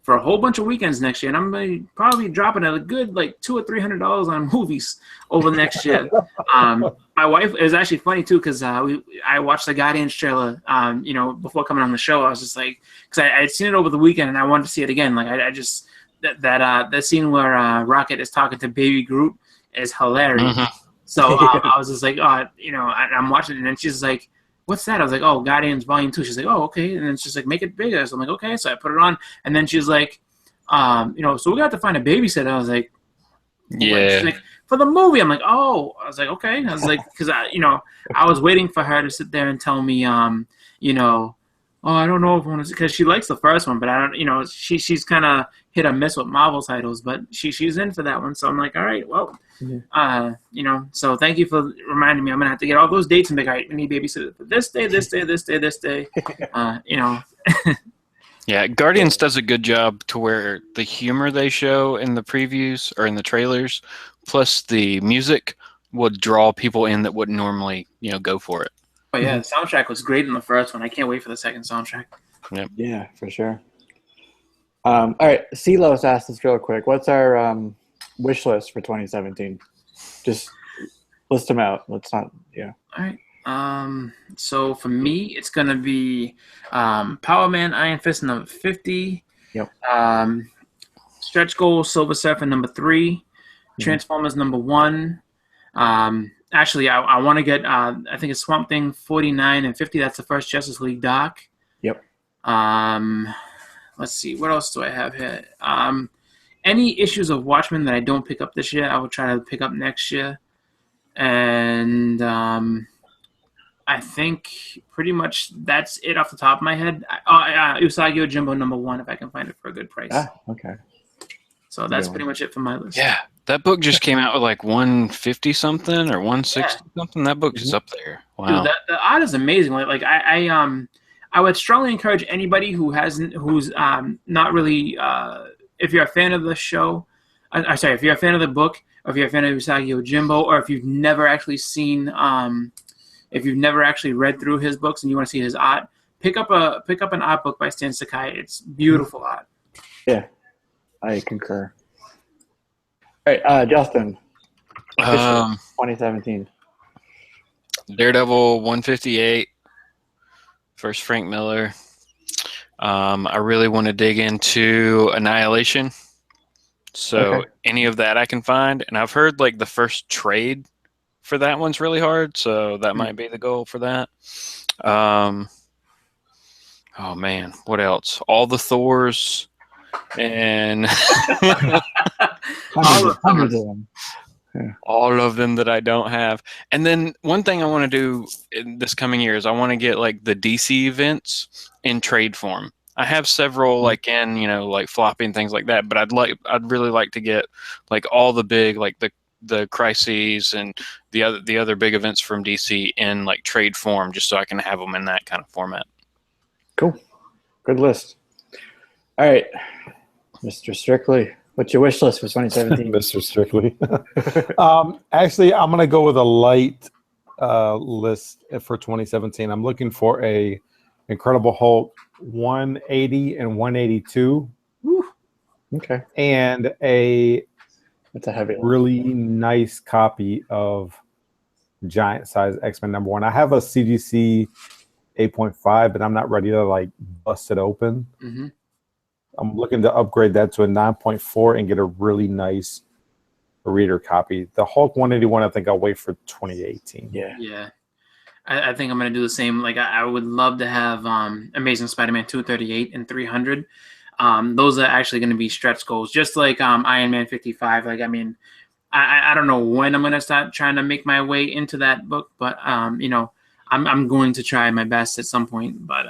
for a whole bunch of weekends next year, and I'm gonna probably dropping a good like $200 or $300 on movies over the next year. My wife, it was actually funny too, because I watched the Guardians trailer. You know, before coming on the show, I was just like, because I had seen it over the weekend and I wanted to see it again. Like I just that scene where Rocket is talking to Baby Groot is hilarious. So I was just like, you know, I'm watching it, and then she's like, what's that? I was like, oh, Guardians Volume 2. She's like, oh, okay. And then she's like, make it bigger. So I'm like, okay. So I put it on. And then she's like, you know, so we got to find a babysitter. I was like, Yeah. She's like, for the movie. I'm like, oh. I was like, okay. I was like, because you know, I was waiting for her to sit there and tell me, you know, oh, I don't know if I want to, because she likes the first one, but I don't, you know, she's kind of hit or miss with Marvel titles, but she's in for that one. So I'm like, all right, well, you know, so thank you for reminding me. I'm gonna have to get all those dates and be like, all right, we need babysitter for this day, this day, this day, this day. You know. Yeah, Guardians does a good job to where the humor they show in the previews or in the trailers, plus the music, would draw people in that wouldn't normally, you know, go for it. Oh yeah, the soundtrack was great in the first one. I can't wait for the second soundtrack. Yep. Yeah, for sure. All right, Silos asked us real quick. What's our wish list for 2017? Just list them out. Let's not, yeah. All right. So for me, it's gonna be Power Man Iron Fist number 50. Yep. Stretch Goal Silver Surfer number 3. Transformers number 1. Actually, I want to get I think it's Swamp Thing 49 and 50. That's the first Justice League doc. Yep. Let's see, what else do I have here? Any issues of Watchmen that I don't pick up this year, I will try to pick up next year. And I think pretty much that's it off the top of my head. Usagi Yojimbo #1 if I can find it for a good price. Ah, okay. So that's pretty much it for my list. Yeah, that book just came out with like 150 something or 160 something. That book is up there. Wow. Dude, the art is amazing. Like I would strongly encourage anybody who's not really if you're a fan of the show, if you're a fan of the book, or if you're a fan of Usagi Yojimbo, or if you've never actually seen if you've never actually read through his books and you want to see his art, pick up an art book by Stan Sakai. It's beautiful art. Yeah, I concur. All right, Justin. 2017. Daredevil 158. First Frank Miller. I really want to dig into Annihilation. So any of that I can find. And I've heard like the first trade for that one's really hard. So that might be the goal for that. Oh man, what else? All the Thors and hundreds of them. Yeah. All of them that I don't have. And then one thing I want to do in this coming year is I want to get like the DC events in trade form. I have several like in, like floppy and things like that, but I'd really like to get like all the big, like the crises and the other big events from DC in like trade form, just so I can have them in that kind of format. Cool. Good list. All right, Mr. Strictly. What's your wish list for 2017? Mr. Strictly. Actually, I'm going to go with a light list for 2017. I'm looking for a Incredible Hulk 180 and 182. Woo. Okay. And that's a heavy one. Really nice copy of giant size X-Men #1. I have a CGC 8.5, but I'm not ready to like bust it open. Mm-hmm. I'm looking to upgrade that to a 9.4 and get a really nice reader copy. The Hulk 181, I think I'll wait for 2018. Yeah. I think I'm going to do the same. Like, I would love to have Amazing Spider-Man 238 and 300. Those are actually going to be stretch goals, just like Iron Man 55. Like, I mean, I don't know when I'm going to start trying to make my way into that book, but, I'm going to try my best at some point. But,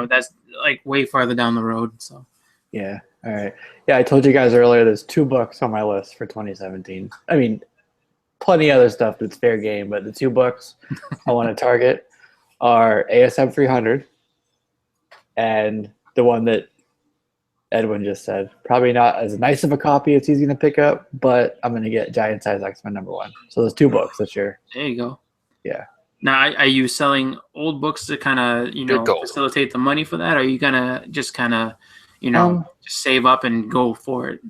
that's like way farther down the road, so. Yeah. All right. Yeah, I told you guys earlier there's 2 books on my list for 2017. I mean, plenty other stuff that's fair game, but the 2 books I want to target are ASM 300 and the one that Edwin just said. Probably not as nice of a copy as he's going to pick up, but I'm going to get Giant Size X-Men #1. So there's 2 books this year. There you go. Yeah. Now, are you selling old books to kind of, facilitate the money for that? Or are you going to just kind of, just save up and go for it?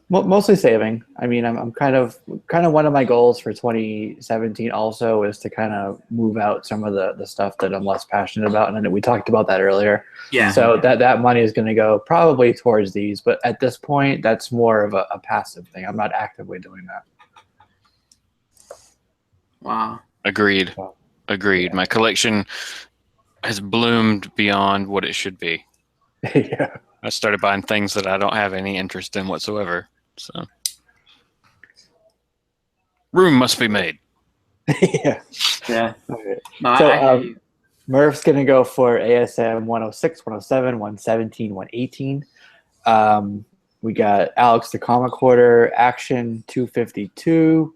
Mostly saving. I mean, I'm kind of one of my goals for 2017 also is to kind of move out some of the stuff that I'm less passionate about, and we talked about that earlier. Yeah. So that money is going to go probably towards these, but at this point, that's more of a passive thing. I'm not actively doing that. Wow. Agreed. Yeah. My collection has bloomed beyond what it should be. Yeah. I started buying things that I don't have any interest in whatsoever. So, room must be made. Yeah. Okay. So Murph's gonna go for ASM 106, 107, 117, 118. We got Alex the Comic Hoarder, Action 252,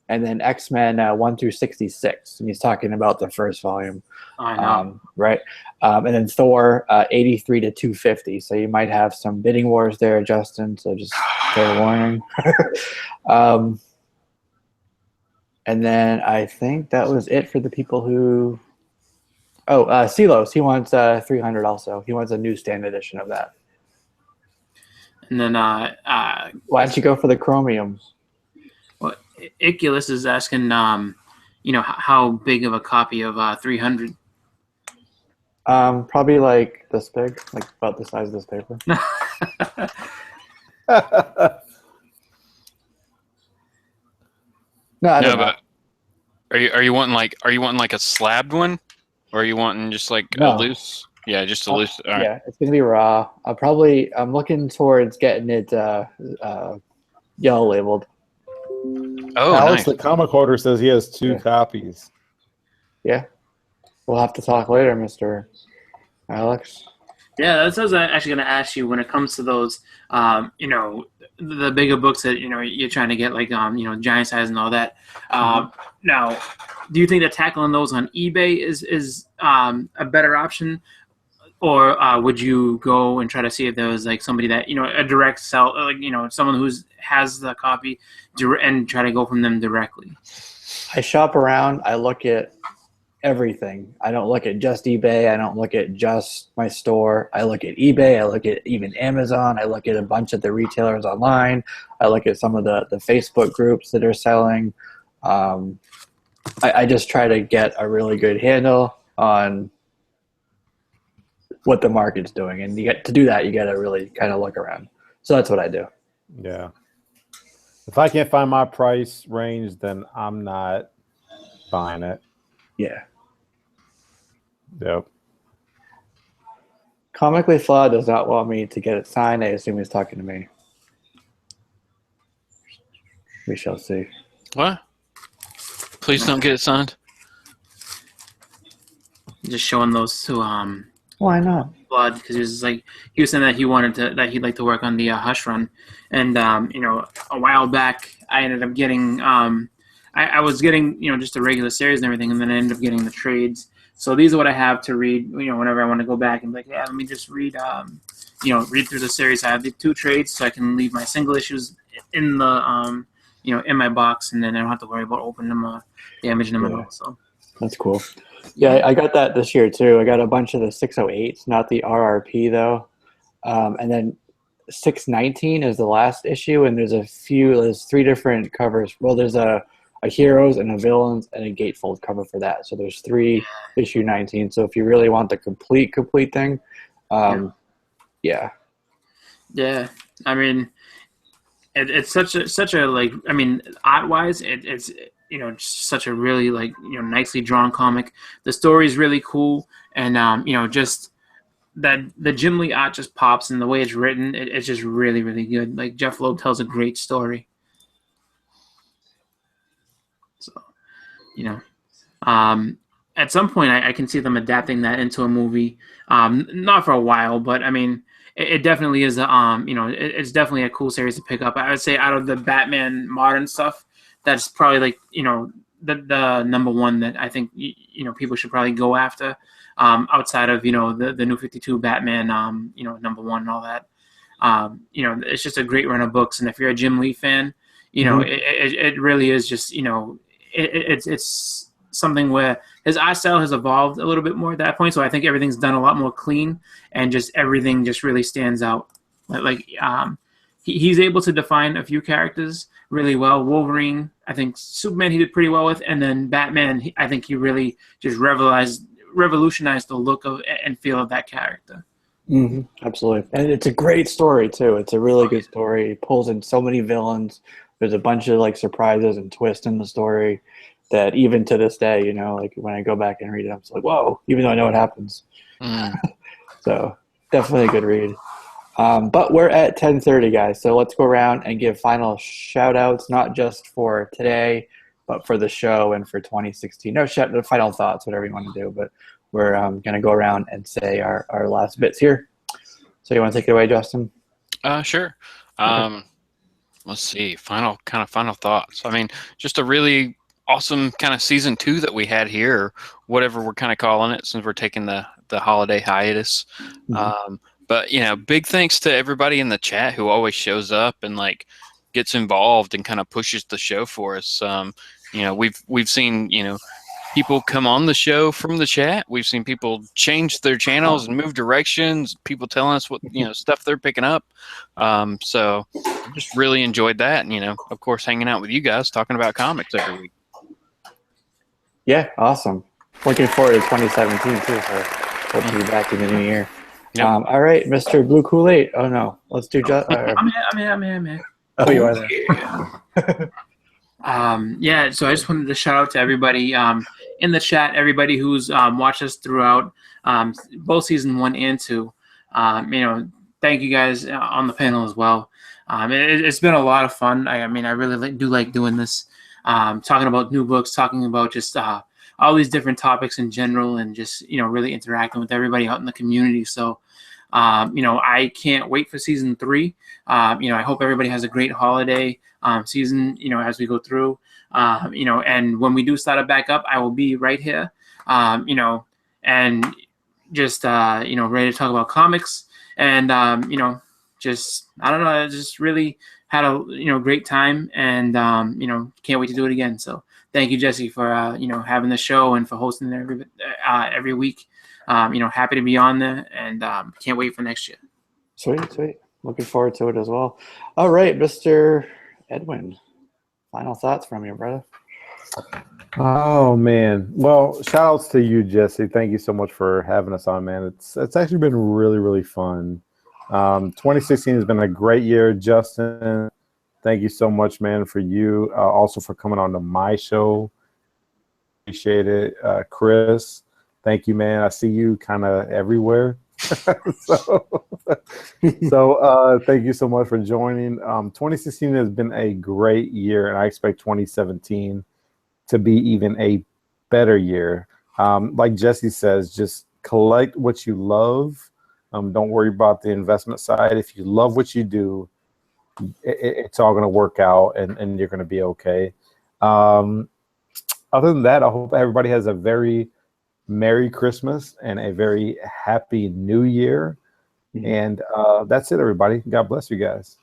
and then X-Men 1 through 66. And he's talking about the first volume. I know. Right. And then Thor 83 to 250. So you might have some bidding wars there, Justin. So just fair warning. And then I think that was it for the people who. Oh, Silos. He wants 300 also. He wants a newsstand edition of that. And then why don't you go for the Chromium? Well, Iculus is asking, how big of a copy of 300? Probably like this big, like about the size of this paper. No, I don't know. But are you wanting like a slabbed one, or are you wanting just like a loose? Yeah, just a loose. All right. Yeah, it's gonna be raw. I'm looking towards getting it yellow labeled. Oh, Alex, nice. the Comic Hoarder says he has 2 copies. Yeah. We'll have to talk later, Mr. Alex. Yeah, that's what I was actually going to ask you when it comes to those, you know, the bigger books that, you know, you're trying to get, like, you know, giant size and all that. Now, do you think that tackling those on eBay is a better option? Or would you go and try to see if there was, like, somebody that, you know, a direct sell, like, you know, someone has the copy and try to go from them directly? I shop around. I look at everything. I don't look at just eBay. I don't look at just my store. I look at eBay. I look at even Amazon. I look at a bunch of the retailers online. I look at some of the Facebook groups that are selling. I just try to get a really good handle on what the market's doing. And to do that, you got to really kind of look around. So that's what I do. Yeah. If I can't find my price range, then I'm not buying it. Yeah. Yep. Comically Flawed does not want me to get it signed. I assume he's talking to me. We shall see. What? Please don't get it signed. Just showing those to Why not? Blood, because he was saying that he'd like to work on the Hush run, and you know, a while back I ended up getting I was getting, you know, just the regular series and everything, and then I ended up getting the trades. So these are what I have to read, you know, whenever I want to go back and be like, yeah, let me just read, you know, read through the series. I have the 2 trades, so I can leave my single issues in the, you know, in my box, and then I don't have to worry about opening them or damaging them at all. So that's cool. Yeah, I got that this year too. I got a bunch of the 608s, not the RRP though. And then 619 is the last issue, and there's 3 different covers. Well, there's a heroes and a villains and a gatefold cover for that. So there's 3 issue 19. So if you really want the complete thing, yeah. I mean, it's such a like, I mean, art wise, it's you know, just such a really, like, you know, nicely drawn comic. The story is really cool, and you know, just that the Jim Lee art just pops, and the way it's written, it's just really, really good. Like, Jeff Loeb tells a great story. So, you know, at some point I can see them adapting that into a movie. Not for a while, but I mean, it definitely is. You know, it's definitely a cool series to pick up. I would say out of the Batman modern stuff, that's probably, like, you know, the number one that I think, you know, people should probably go after. Outside of, you know, the New 52 Batman, you know, number 1 and all that. You know, it's just a great run of books, and if you're a Jim Lee fan, you know, it really is just, you know, it's something where his art style has evolved a little bit more at that point. So I think everything's done a lot more clean, and just everything just really stands out. Like, he's able to define a few characters really well. Wolverine, I think Superman he did pretty well with, and then Batman, I think he really just revolutionized the look of and feel of that character. Mm-hmm. Absolutely. And it's a great story too. It's a really good story. It pulls in so many villains. There's a bunch of, like, surprises and twists in the story that even to this day, you know, like, when I go back and read it, I'm just like, whoa, even though I know what happens. So definitely a good read. But we're at 10:30, guys. So let's go around and give final shout outs, not just for today, but for the show and for 2016. No final thoughts, whatever you want to do. But we're going to go around and say our last bits here. So you want to take it away, Justin? Sure. Okay. Let's see. Final thoughts. I mean, just a really awesome kind of season 2 that we had here, or whatever we're kind of calling it, since we're taking the holiday hiatus. Mm-hmm. But, you know, big thanks to everybody in the chat who always shows up and, like, gets involved and kind of pushes the show for us. You know, we've seen, you know, people come on the show from the chat. We've seen people change their channels and move directions. People telling us what, you know, stuff they're picking up. So I just really enjoyed that. And, you know, of course, hanging out with you guys, talking about comics every week. Yeah, awesome. Looking forward to 2017 too. So hope to be back in the new year. Yep. All right, Mr. Blue Kool-Aid. Oh no, let's do I'm here. Oh, you are there. Yeah, so I just wanted to shout out to everybody in the chat, everybody who's watched us throughout both season 1 and 2. You know, thank you guys on the panel as well. It's been a lot of fun. I mean, I really do like doing this, talking about new books, talking about just all these different topics in general, and just really interacting with everybody out in the community. So I can't wait for season 3. I hope everybody has a great holiday season, as we go through. And when we do start it back up, I will be right here, and just ready to talk about comics, and just I don't know, I just really had a great time, and can't wait to do it again. So thank you, Jesse, for having the show and for hosting it every week. Happy to be on there, and can't wait for next year. Sweet. Looking forward to it as well. All right, Mr. Edwin, final thoughts from you, brother. Oh man, well, shout outs to you, Jesse. Thank you so much for having us on, man. It's actually been really fun. 2016 has been a great year. Justin, thank you so much, man, for you also for coming on to my show. Appreciate it. Chris, thank you, man. I see you kind of everywhere. so thank you so much for joining. 2016 has been a great year, and I expect 2017 to be even a better year. Like Jesse says, just collect what you love. Don't worry about the investment side. If you love what you do, it's all going to work out, and you're going to be okay. Other than that, I hope everybody has a very Merry Christmas and a very Happy New Year. And that's it, everybody. God bless you guys.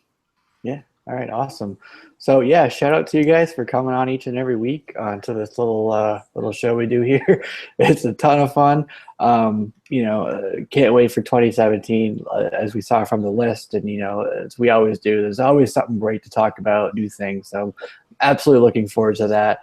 Yeah. All right. Awesome. So yeah, shout out to you guys for coming on each and every week to this little show we do here. It's a ton of fun. Can't wait for 2017, as we saw from the list, and as we always do, there's always something great to talk about, new things. So absolutely looking forward to that.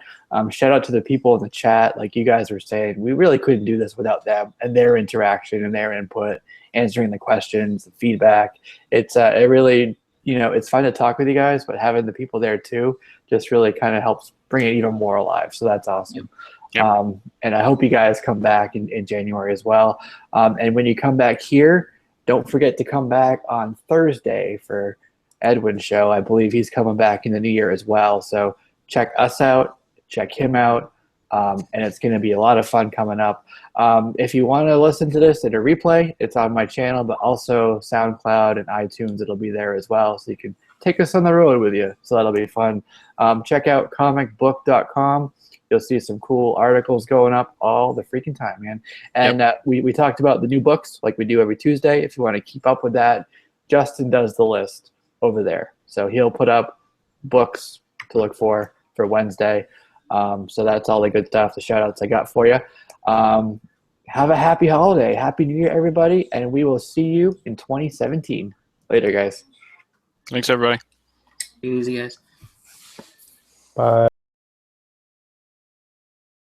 Shout out to the people in the chat. Like you guys were saying, we really couldn't do this without them and their interaction and their input, answering the questions, the feedback. It really, it's fun to talk with you guys, but having the people there too just really kind of helps bring it even more alive. So that's awesome. Yep. And I hope you guys come back in January as well. And when you come back here, don't forget to come back on Thursday for Edwin's show. I believe he's coming back in the new year as well. So check us out, check him out. And it's going to be a lot of fun coming up. If you want to listen to this in a replay, it's on my channel, but also SoundCloud and iTunes. It'll be there as well, so you can take us on the road with you. So that'll be fun. Check out comicbook.com. You'll see some cool articles going up all the freaking time, man. And we talked about the new books like we do every Tuesday. If you want to keep up with that, Justin does the list over there. So he'll put up books to look for Wednesday. So that's all the good stuff, the shout outs I got for you. Have a happy holiday. Happy New Year, everybody. And we will see you in 2017. Later, guys. Thanks, everybody. Easy, guys. Bye.